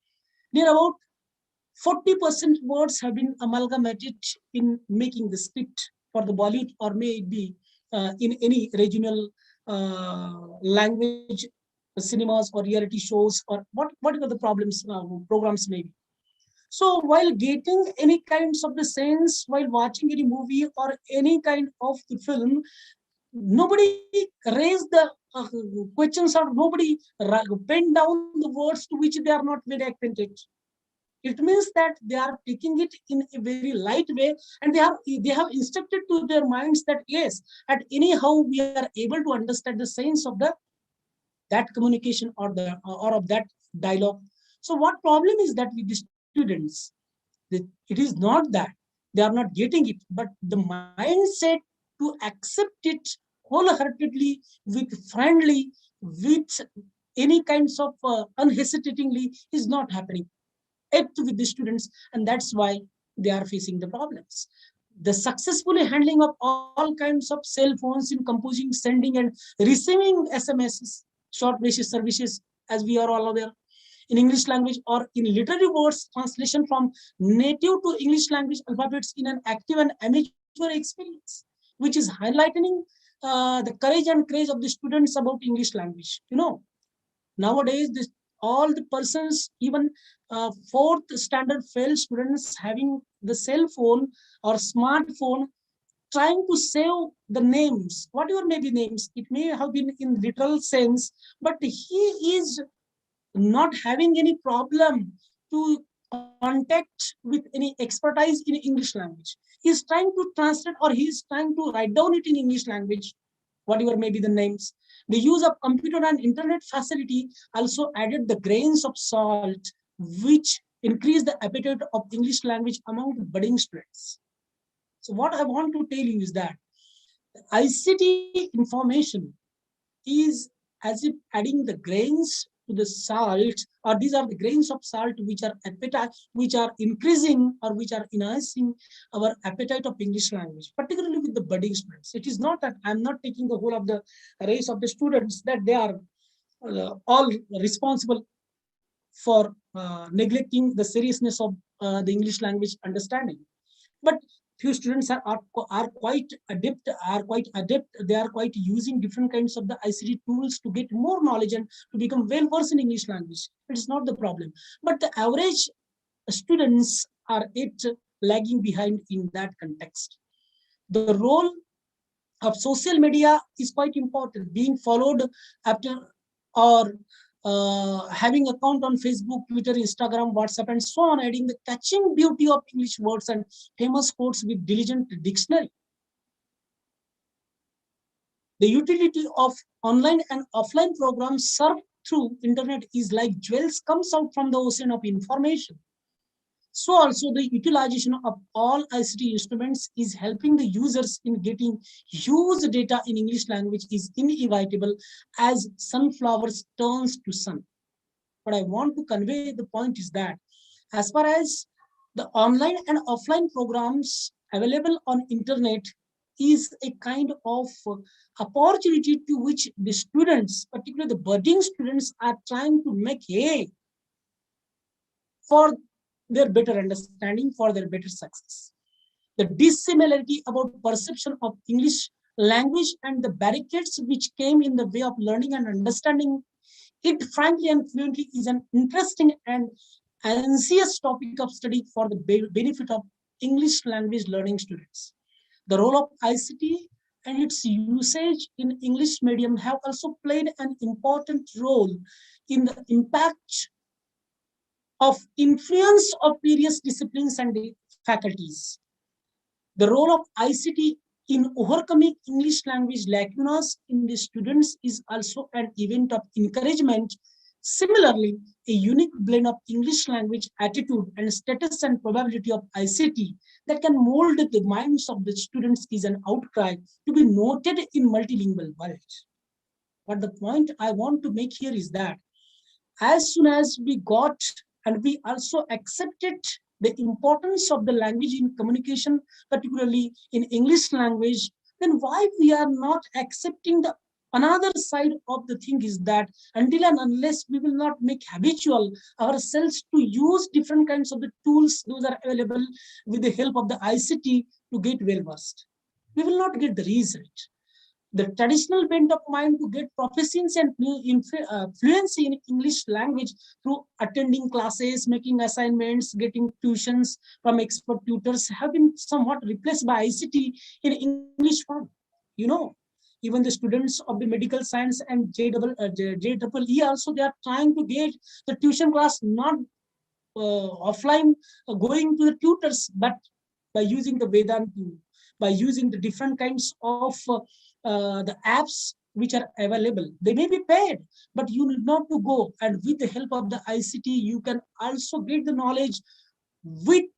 there are about 40% words have been amalgamated in making the script for the Bollywood, or may it be in any regional language cinemas or reality shows, or whatever the programs may be. So while getting any kinds of the sense while watching any movie or any kind of the film, nobody raised the questions, or nobody penned down the words to which they are not very acquainted. It means that they are taking it in a very light way, and they have instructed to their minds that yes, at anyhow we are able to understand the sense of that communication or of that dialogue. So what problem is that with the students? It is not that they are not getting it, but the mindset to accept it wholeheartedly, with friendly, with any kinds of unhesitatingly is not happening yet with the students, and that's why they are facing the problems. The successfully handling of all kinds of cell phones in composing, sending, and receiving SMSs, short message services, as we are all aware, in English language, or in literary words translation from native to English language alphabets in an active and amateur experience, which is highlighting the courage and courage of the students about English language. Nowadays, all the persons, even fourth standard fail students, having the cell phone or smartphone, trying to save the names, whatever may be names. It may have been in literal sense, but he is not having any problem to contact with any expertise in English language. He is trying to translate, or he is trying to write down it in English language, whatever may be the names. The use of computer and internet facility also added the grains of salt, which increased the appetite of English language among the budding students. So what I want to tell you is that ICT information is as if adding the grains to the salt, or these are the grains of salt which are appetite, which are increasing or which are enhancing our appetite of English language, particularly with the budding students. It is not that I'm not taking the whole of the race of the students, that they are all responsible for neglecting the seriousness of the English language understanding. But few students are quite adept, they are quite using different kinds of the ICT tools to get more knowledge and to become well versed in English language. It is not the problem, but the average students are lagging behind in that context. The role of social media is quite important, being followed after, or having account on Facebook, Twitter, Instagram, WhatsApp, and so on, adding the catching beauty of English words and famous quotes with diligent dictionary. The utility of online and offline programs served through internet is like jewels comes out from the ocean of information. So also the utilization of all ICT instruments is helping the users in getting huge data in English language is inevitable as sunflowers turns to sun. What I want to convey the point is that as far as the online and offline programs available on internet is a kind of opportunity to which the students, particularly the budding students, are trying to make hay for their better understanding, for their better success. The dissimilarity about perception of English language and the barricades which came in the way of learning and understanding it frankly and fluently is an interesting and anxious topic of study for the benefit of English language learning students. The role of ICT and its usage in English medium have also played an important role in the impact of influence of various disciplines and faculties. The role of ICT in overcoming English language lacunas in the students is also an event of encouragement. Similarly, a unique blend of English language attitude and status and probability of ICT that can mold the minds of the students is an outcry to be noted in multilingual world. But the point I want to make here is that as soon as we got and we also accepted the importance of the language in communication, particularly in English language, then why we are not accepting the another side of the thing is that until and unless we will not make habitual ourselves to use different kinds of the tools, those are available with the help of the ICT to get well versed, we will not get the result. The traditional bent of mind to get proficiency and fluency in English language through attending classes, making assignments, getting tuitions from expert tutors have been somewhat replaced by ICT in English form. You know, Even the students of the medical science and JEE also, they are trying to get the tuition class not offline, going to the tutors, but by using the Vedantu, by using the different kinds of the apps which are available. They may be paid, but you need not to go. And with the help of the ICT, you can also get the knowledge which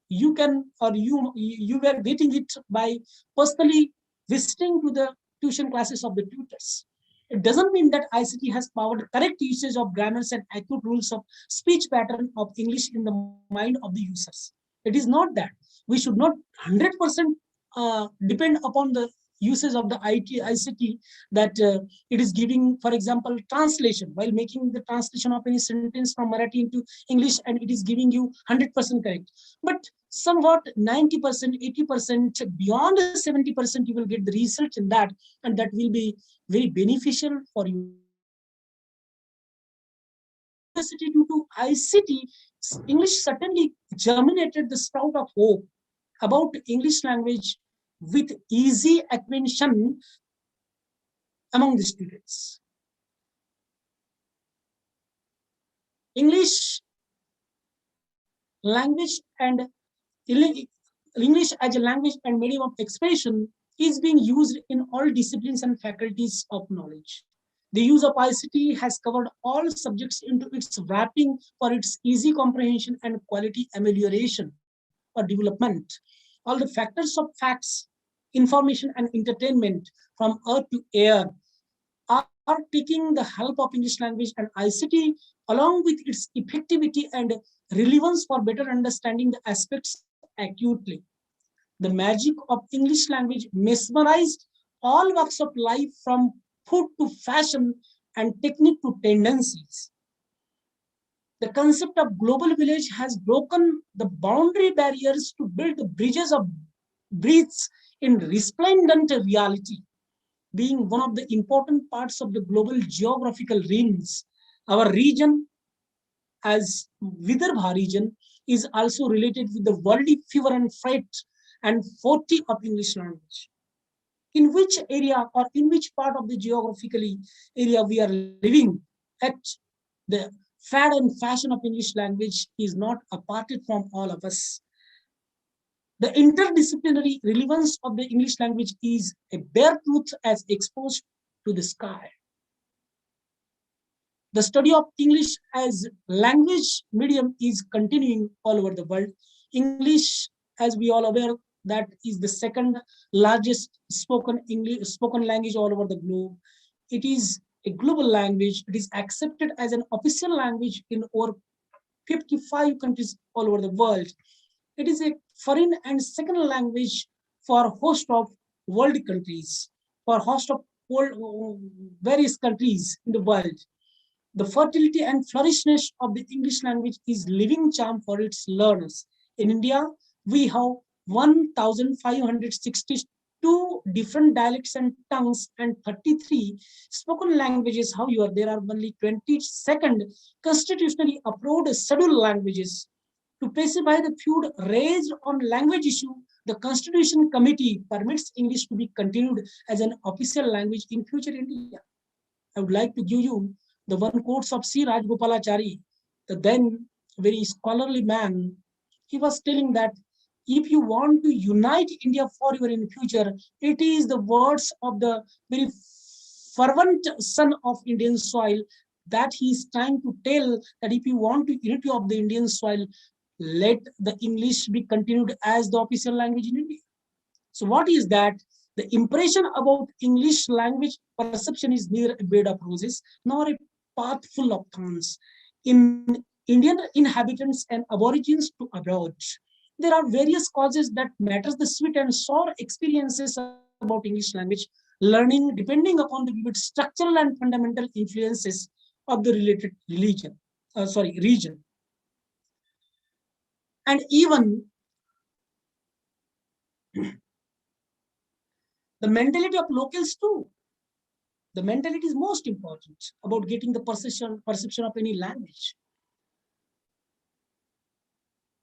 you can, or you were getting it by personally visiting to the tuition classes of the tutors. It doesn't mean that ICT has powered correct usage of grammars and accurate rules of speech pattern of English in the mind of the users. It is not that. We should not 100% depend upon the usage of the ICT, that it is giving, for example, translation, while making the translation of any sentence from Marathi into English, and it is giving you 100% correct. But somewhat 90%, 80%, beyond 70%, you will get the research in that, and that will be very beneficial for you. Due to ICT, English certainly germinated the sprout of hope about English language with easy acquisition among the students. English language and English as a language and medium of expression is being used in all disciplines and faculties of knowledge. The use of ICT has covered all subjects into its wrapping for its easy comprehension and quality amelioration or development. All the factors of facts, information, and entertainment from earth to air are taking the help of English language and ICT, along with its effectivity and relevance for better understanding the aspects acutely. The magic of English language mesmerized all walks of life, from food to fashion and technique to tendencies. The concept of global village has broken the boundary barriers to build bridges of breeds in resplendent reality. Being one of the important parts of the global geographical rings, our region, as Vidarbha region, is also related with the worldly fever and freight and 40 of English language. In which area or in which part of the geographically area we are living at, the fad and fashion of English language is not aparted from all of us. The interdisciplinary relevance of the English language is a bare truth as exposed to the sky. The study of English as language medium is continuing all over the world. English, as we all aware, that is the second largest spoken language all over the globe. It is a global language. It is accepted as an official language in over 55 countries all over the world. It is a foreign and second language for host of world countries, for host of various countries in the world. The fertility and flourishness of the English language is living charm for its learners. In India, we have 1,562 different dialects and tongues and 33 spoken languages. However, there are only 22nd constitutionally approved scheduled languages. To pacify the feud raised on language issue, the Constitution Committee permits English to be continued as an official language in future India. I would like to give you the one quotes of C. Rajgopalachari, the then very scholarly man. He was telling that if you want to unite India forever in the future, it is the words of the very fervent son of Indian soil that he is trying to tell, that if you want to unity of the Indian soil, let the English be continued as the official language in India. So what is that? The impression about English language perception is neither a bed of roses nor a path full of thorns. In Indian inhabitants and aborigines to abroad, there are various causes that matters the sweet and sour experiences about English language learning, depending upon the vivid structural and fundamental influences of the related region. And even the mentality of locals too. The mentality is most important about getting the perception of any language.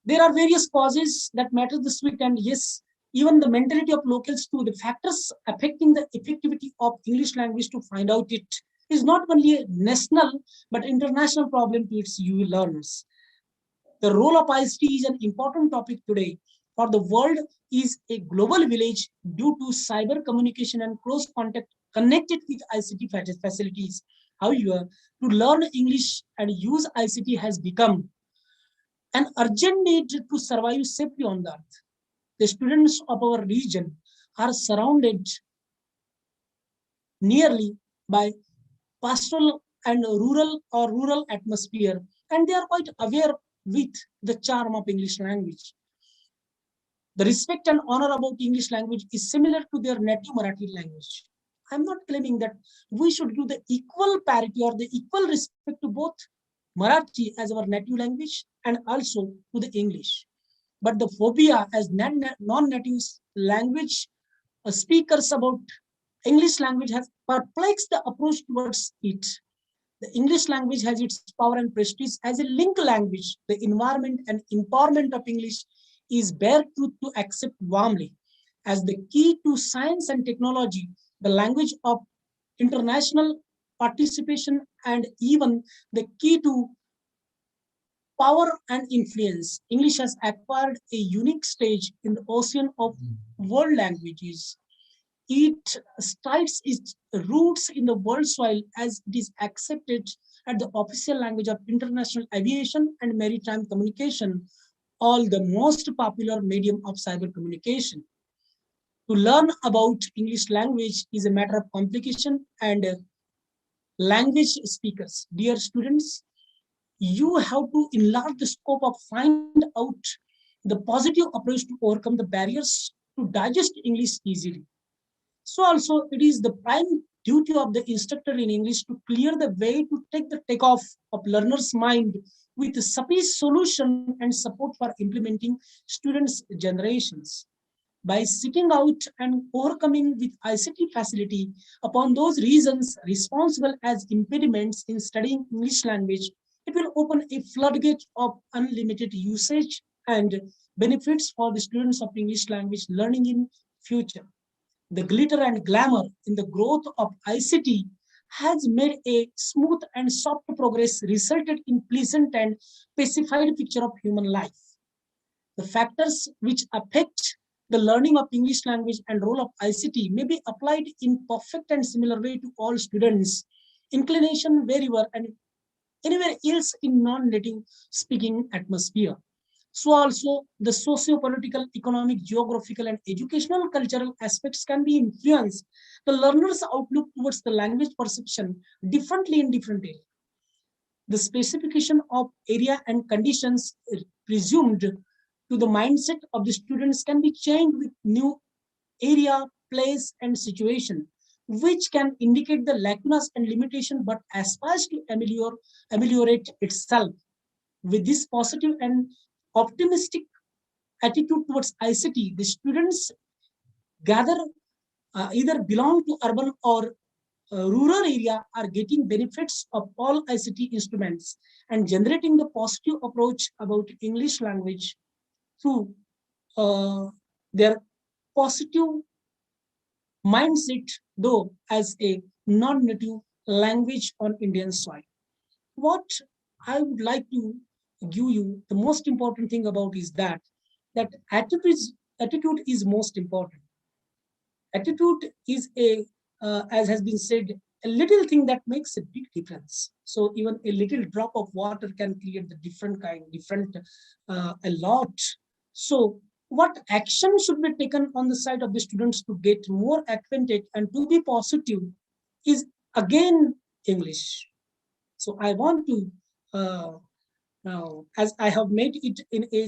There are various causes that matter the sweet, and yes, even the mentality of locals to the factors affecting the effectivity of English language to find out it is not only a national but international problem to its EU learners. The role of ICT is an important topic today, for the world is a global village due to cyber communication and close contact connected with ICT facilities. However, to learn English and use ICT has become an urgent need to survive safely on the earth. The students of our region are surrounded nearly by pastoral and rural atmosphere, and they are quite aware with the charm of English language. The respect and honor about English language is similar to their native Marathi language. I'm not claiming that we should give the equal parity or the equal respect to both Marathi as our native language and also to the English. But the phobia as non-native language speakers about English language has perplexed the approach towards it. The English language has its power and prestige as a link language. The environment and empowerment of English is bare truth to accept warmly. As the key to science and technology, the language of international participation, and even the key to power and influence, English has acquired a unique stage in the ocean of world languages. It strikes its roots in the world soil as it is accepted as the official language of international aviation and maritime communication, all the most popular medium of cyber communication. To learn about English language is a matter of complication and language speakers. Dear students, you have to enlarge the scope of find out the positive approach to overcome the barriers to digest English easily. So also it is the prime duty of the instructor in English to clear the way to take the takeoff of learner's mind with sufficient solution and support for implementing students' generations. By seeking out and overcoming with ICT facility upon those reasons responsible as impediments in studying English language, it will open a floodgate of unlimited usage and benefits for the students of English language learning in future. The glitter and glamour in the growth of ICT has made a smooth and soft progress resulted in pleasant and pacified picture of human life. The factors which affect the learning of English language and role of ICT may be applied in perfect and similar way to all students. Inclination wherever and anywhere else in non-native speaking atmosphere. So also the socio-political, economic, geographical, and educational cultural aspects can be influenced the learner's outlook towards the language perception differently in different areas. The specification of area and conditions presumed to the mindset of the students can be changed with new area, place, and situation, which can indicate the lacunas and limitation, but aspires to ameliorate itself. With this positive and optimistic attitude towards ICT, the students gather either belong to urban or rural area are getting benefits of all ICT instruments and generating the positive approach about English language through their positive mindset, though as a non-native language on Indian soil. What I would like to give you the most important thing about is that attitude is most important. Attitude is a as has been said, a little thing that makes a big difference. So even a little drop of water can create the different a lot. So what action should be taken on the side of the students to get more acquainted and to be positive is again English. So I want to now, as I have made it in a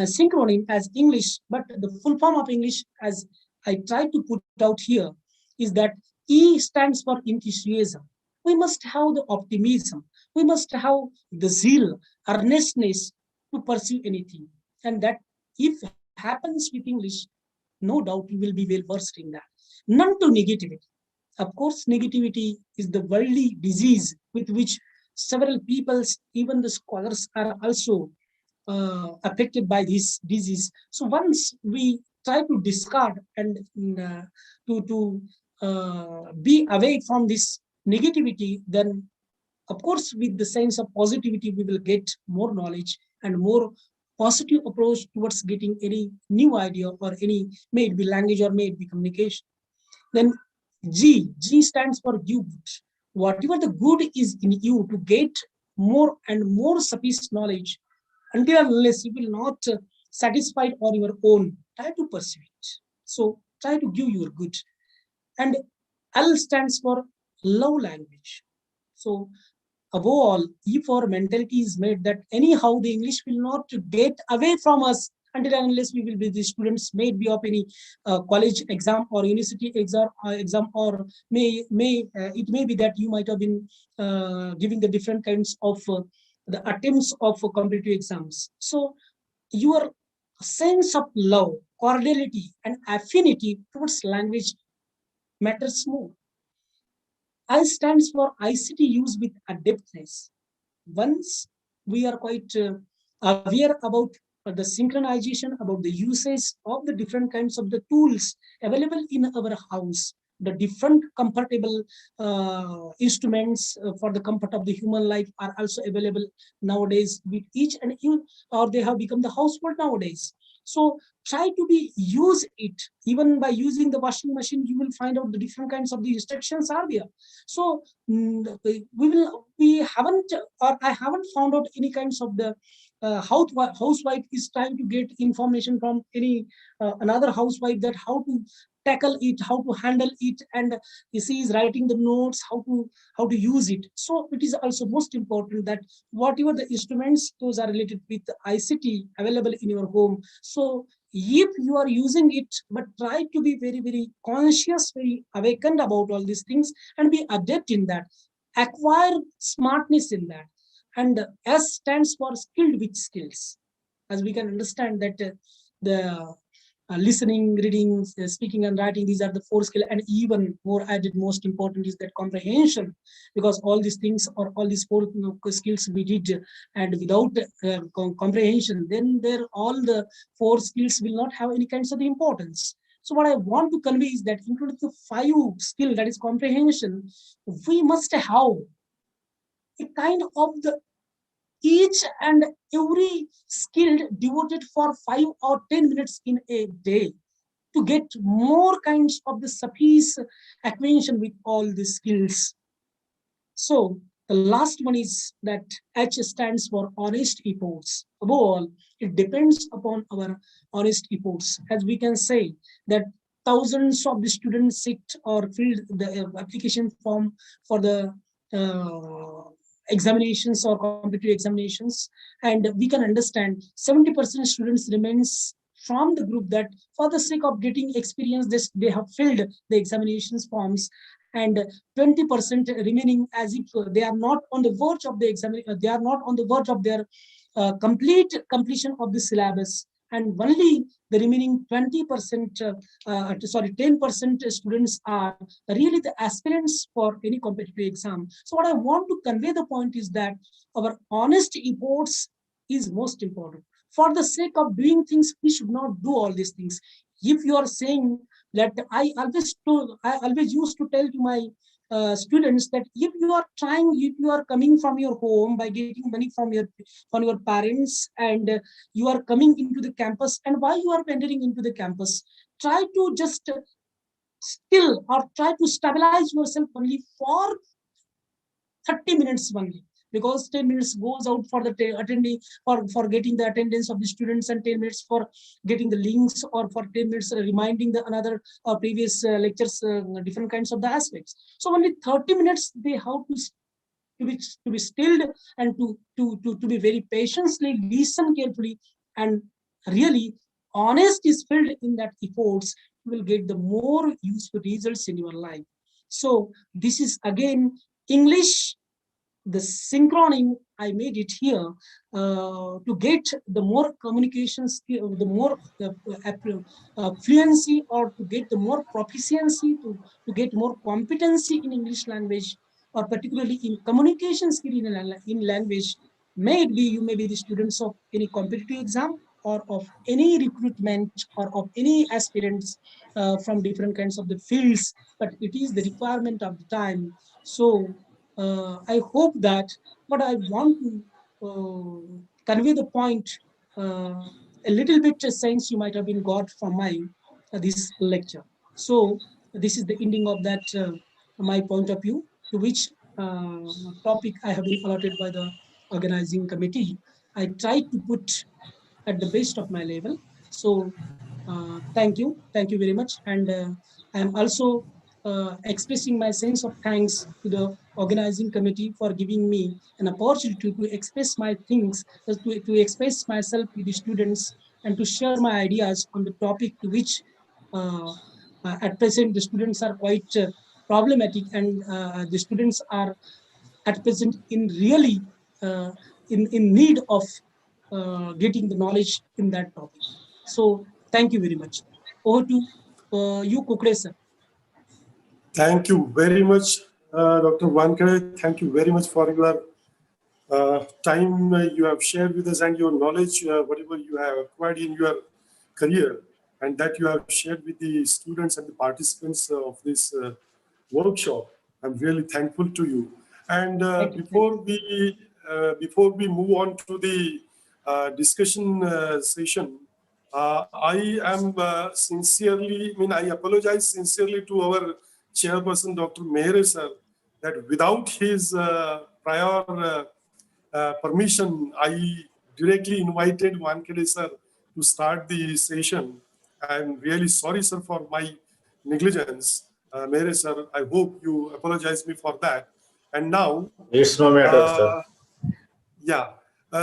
synchrony as English, but the full form of English, as I try to put out here, is that E stands for enthusiasm. We must have the optimism. We must have the zeal, earnestness to pursue anything. And that if happens with English, no doubt you will be well versed in that. None to negativity. Of course, negativity is the worldly disease with which several peoples, even the scholars, are also affected by this disease. So once we try to discard and be away from this negativity, then of course with the sense of positivity we will get more knowledge and more positive approach towards getting any new idea or any, may it be language or may it be communication. Then G stands for good. Whatever the good is in you, to get more and more sufficient knowledge, until and unless you will not satisfied on your own, try to pursue it. So try to give your good. And L stands for love language. So above all, if our mentality is made that anyhow the English will not get away from us until and unless we will be the students, may it be of any college exam or university exam, or it may be that you might have been giving the different kinds of the attempts of competitive exams. So your sense of love, cordiality, and affinity towards language matters more. I stands for ICT use with adeptness. Once we are quite aware about the synchronization, about the usage of the different kinds of the tools available in our house, the different comfortable instruments for the comfort of the human life are also available nowadays with each and even, or they have become the household nowadays. So try to be use it. Even by using the washing machine, you will find out the different kinds of the instructions are there. So we haven't, or I haven't found out any kinds of the housewife is trying to get information from any another housewife that how to tackle it, how to handle it, and she is writing the notes how to use it. So it is also most important that whatever the instruments those are related with ICT available in your home. So if you are using it, but try to be very, very conscious, very awakened about all these things and be adept in that, acquire smartness in that. And S stands for skilled with skills. As we can understand that the listening, reading, speaking and writing, these are the 4 skills, and even more added, most important is that comprehension, because all these things or all these 4 skills we did, and without comprehension, then all the 4 skills will not have any kinds of the importance. So what I want to convey is that including the 5 skill, that is comprehension, we must have a kind of the each and every skill devoted for 5 or 10 minutes in a day to get more kinds of the sufficient acquisition with all the skills. So the last one is that H stands for honest efforts. Above all, it depends upon our honest efforts. As we can say that thousands of the students sit or fill the application form for the examinations or competitive examinations, and we can understand 70% students remains from the group that for the sake of getting experience they have filled the examinations forms, and 20% remaining as if they are not on the verge of the exam, they are not on the verge of their completion of the syllabus, and only the remaining 10% students are really the aspirants for any competitive exam. So what I want to convey the point is that our honest efforts is most important. For the sake of doing things, we should not do all these things. If you are saying that I always used to tell to my students that if you are coming from your home by getting money from your parents, and you are coming into the campus, and while you are entering into the campus, try to just still or try to stabilize yourself only for 30 minutes only, because 10 minutes goes out for the attending for getting the attendance of the students, and 10 minutes for getting the links, or for 10 minutes reminding the another previous lectures, different kinds of the aspects. So only 30 minutes they have to be stilled, and to be very patiently listen carefully, and really honest is filled in that efforts, you will get the more useful results in your life. So this is again English, the synchroning I made it here to get the more communication skill, the more fluency, or to get the more proficiency, to get more competency in English language, or particularly in communication skill in language. May it be you may be the students of any competitive exam or of any recruitment or of any aspirants from different kinds of the fields, but it is the requirement of the time. So I hope that what I want to convey the point, a little bit sense you might have been got from my this lecture. So this is the ending of that my point of view, to which topic I have been allotted by the organizing committee. I tried to put at the best of my level. So thank you very much. And I am also expressing my sense of thanks to the organizing committee for giving me an opportunity to express my things, to express myself with the students and to share my ideas on the topic to which at present the students are quite problematic, and the students are at present in really uh, in need of getting the knowledge in that topic. So thank you very much. Over to you, Kukre sir. Thank you very much, Dr. Wankhade. Thank you very much for your time you have shared with us and your knowledge, whatever you have acquired in your career, and that you have shared with the students and the participants of this workshop. I'm really thankful to you. And before we move on to the discussion session, I am I apologize sincerely to our chairperson, Dr. Mehare sir, that without his prior permission, I directly invited Wankhade sir to start the session. I'm really sorry, sir, for my negligence. Mehare sir, I hope you apologize me for that. And now, It's no matter, sir. yeah,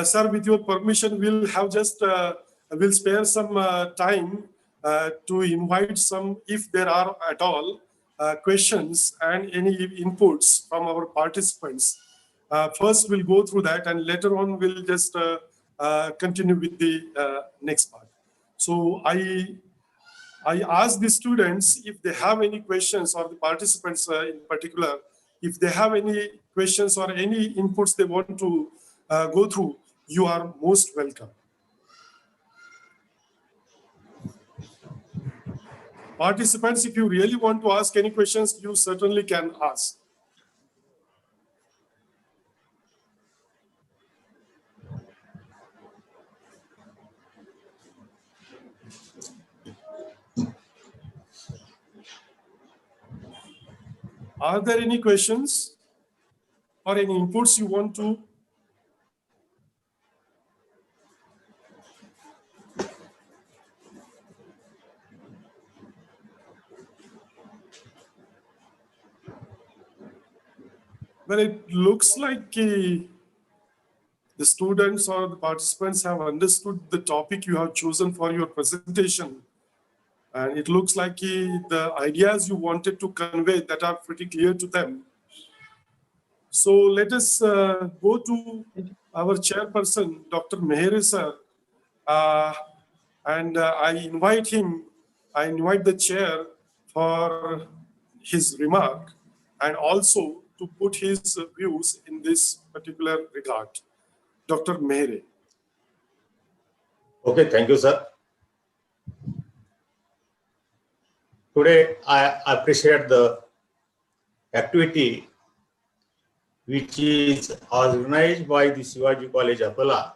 sir, with your permission, we'll spare some time to invite some, if there are at all, questions and any inputs from our participants. First, we'll go through that, and later on, we'll just continue with the next part. So I ask the students if they have any questions, or the participants in particular, if they have any questions or any inputs they want to go through, you are most welcome. Participants, if you really want to ask any questions, you certainly can ask. Are there any questions or any inputs you want to? Well, it looks like the students or the participants have understood the topic you have chosen for your presentation. And it looks like the ideas you wanted to convey that are pretty clear to them. So let us go to our chairperson, Dr. Mehare sir. I invite the chair for his remark and also to put his views in this particular regard. Dr. Mehare. Okay, thank you, sir. Today, I appreciate the activity which is organized by the Shivaji College, Akola.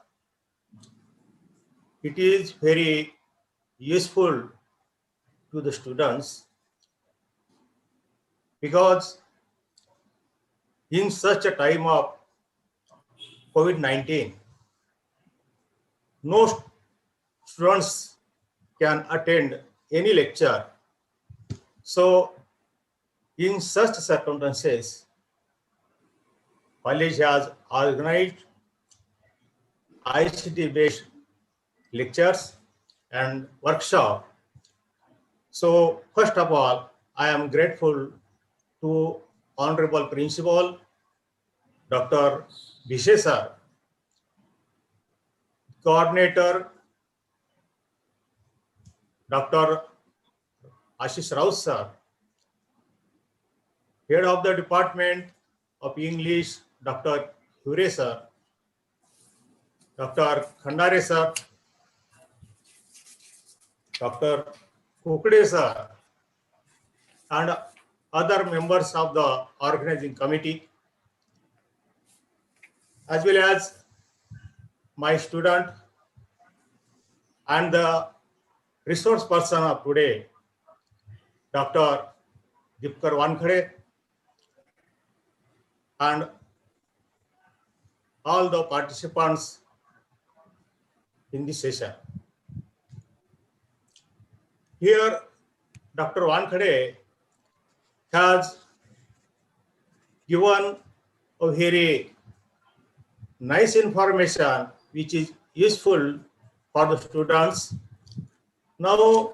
It is very useful to the students because in such a time of COVID-19, no students can attend any lecture. So in such circumstances, college has organized ICT-based lectures and workshop. So first of all, I am grateful to Honorable Principal Dr. Bishe sir, Coordinator Dr. Ashish Rao sir, Head of the Department of English Dr. Hure sir, Dr. Khandare sir, Dr. Kokde sir, and other members of the organizing committee, as well as my student and the resource person of today, Dr. Dipkar Wankhade, and all the participants in this session. Here, Dr. Wankhade has given a very nice information which is useful for the students. Now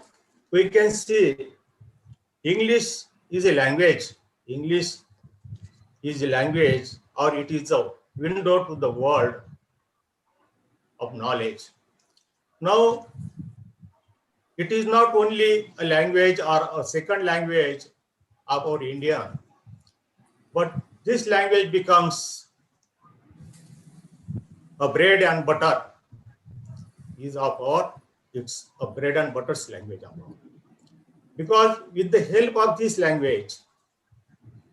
we can see English is a language. English is a language, or it is a window to the world of knowledge. Now, it is not only a language or a second language of our Indian, but this language becomes a bread and butter is of our, it's a bread and butter's language of our. Because with the help of this language,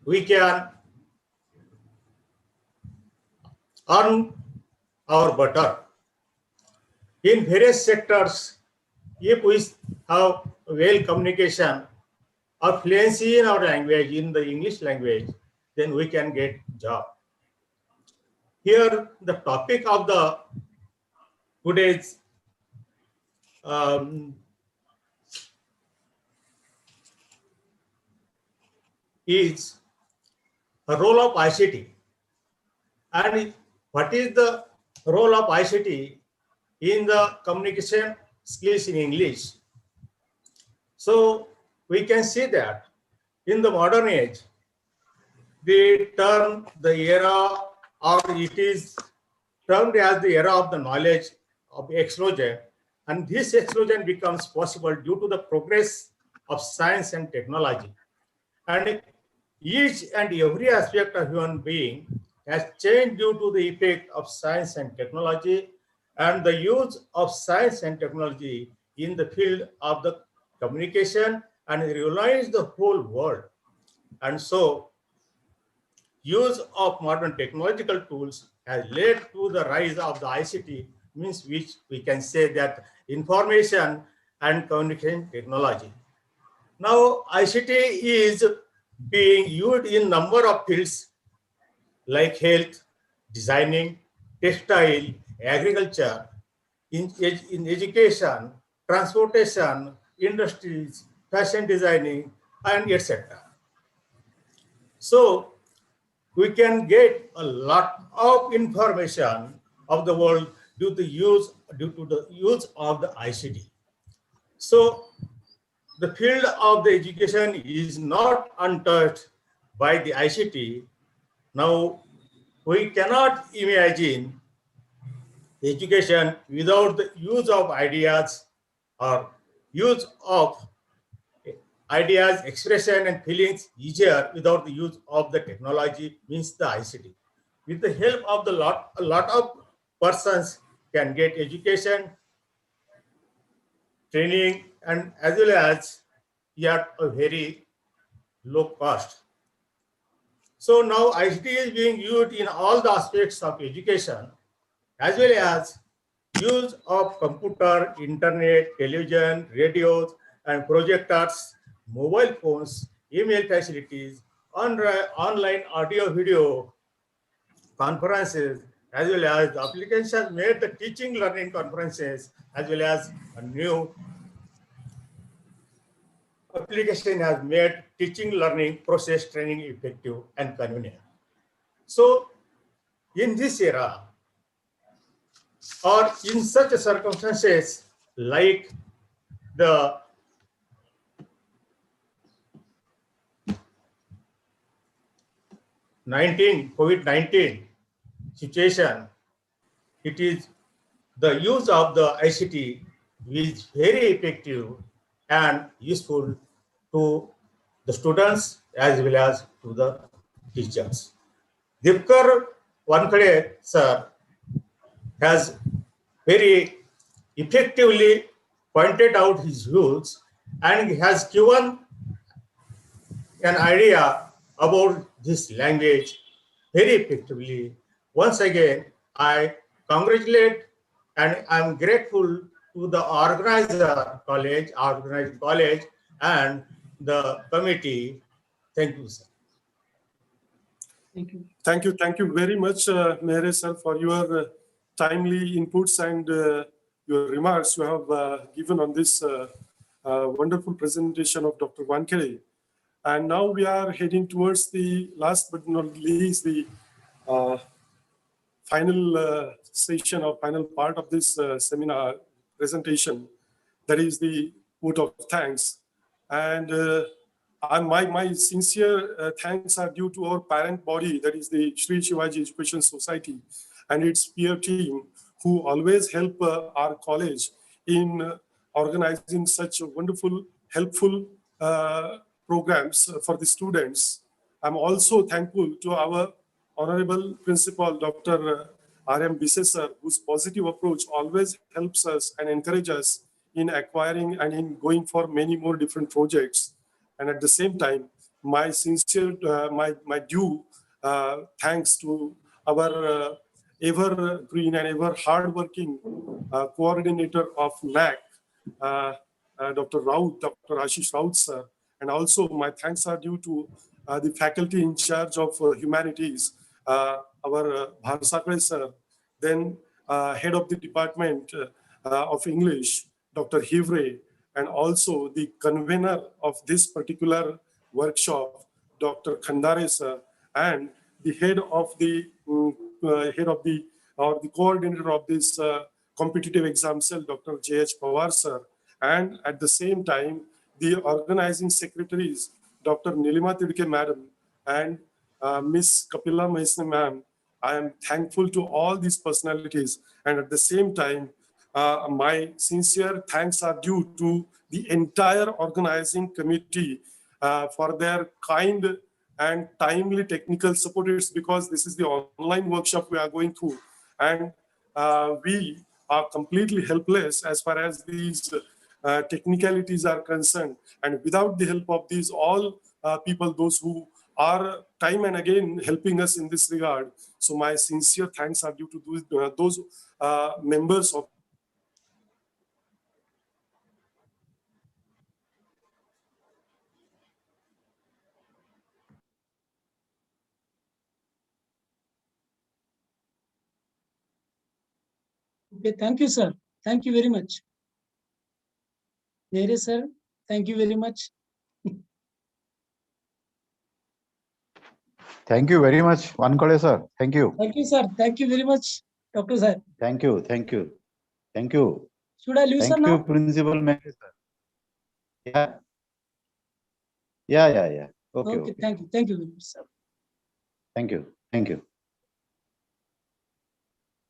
we can earn our butter. In various sectors, if we have well communication or fluency in our language, in the English language, then we can get job. Here, the topic of the today's is a role of ICT. And what is the role of ICT in the communication skills in English? So we can see that in the modern age, they term the era, or it is termed as the era of the knowledge of explosion. And this explosion becomes possible due to the progress of science and technology. And each and every aspect of human being has changed due to the effect of science and technology, and the use of science and technology in the field of the communication and revolutionized the whole world. And so, use of modern technological tools has led to the rise of the ICT, means which we can say that information and communication technology. Now, ICT is being used in number of fields like health, designing, textile, agriculture, in education, transportation, industries, fashion designing, and etc. So we can get a lot of information of the world due to the use of the ICT. So the field of the education is not untouched by the ICT. Now, we cannot imagine education without the use of ideas, or use of ideas, expression, and feelings easier without the use of the technology, means the ICT. With the help of a lot of persons can get education, training, and as well as at a very low cost. So now ICT is being used in all the aspects of education, as well as use of computer, internet, television, radios, and projectors, mobile phones, email facilities, online audio video conferences, as well as the applications made the teaching learning conferences, as well as a new application has made teaching learning process training effective and convenient. So in this era, or in such circumstances like the COVID-19 situation, it is the use of the ICT is very effective and useful to the students as well as to the teachers. Dipkar Wankhade sir has very effectively pointed out his views and has given an idea about this language very effectively. Once again, I congratulate and I'm grateful to the organized college and the committee. Thank you, sir. Thank you. Thank you very much, Mehare sir, for your timely inputs and your remarks you have given on this wonderful presentation of Dr. Wankhade. And now we are heading towards the last but not least, the final session or final part of this seminar presentation. That is the vote of thanks. And my sincere thanks are due to our parent body, that is the Shri Shivaji Education Society and its peer team, who always help our college in organizing such wonderful, helpful programs for the students. I'm also thankful to our Honorable Principal, Dr. R.M. Bisesar, whose positive approach always helps us and encourages us in acquiring and in going for many more different projects. And at the same time, my sincere, my due thanks to our ever green and ever hardworking coordinator of NAC, Dr. Raut, Dr. Ashish Raut sir. And also my thanks are due to the faculty in charge of humanities, our Bharsakre sir, then head of the department of English, Dr. Hivre, and also the convener of this particular workshop, Dr. Khandare sir, and the head of the coordinator of this competitive exam cell, Dr. J.H. Pawar sir, and at the same time, the organizing secretaries, Dr. Nilima Tidke madam and Miss Kapila Mahesne ma'am. I am thankful to all these personalities, and at the same time, my sincere thanks are due to the entire organizing committee for their kind and timely technical support. It's because this is the online workshop we are going through, and we are completely helpless as far as these technicalities are concerned. And without the help of these all people, those who are time and again helping us in this regard. So my sincere thanks are due to those members of Okay, thank you, sir. Thank you very much. Mehare sir, thank you very much. Thank you very much, Wankhade sir. Thank you. Thank you, sir. Thank you very much, Dr. sir. Thank you. Thank you. Thank you. Should I leave, sir, Thank you, now? Principal Mehare sir. Yeah. Yeah. Okay. Okay, thank you. Thank you very much, sir. Thank you. Thank you.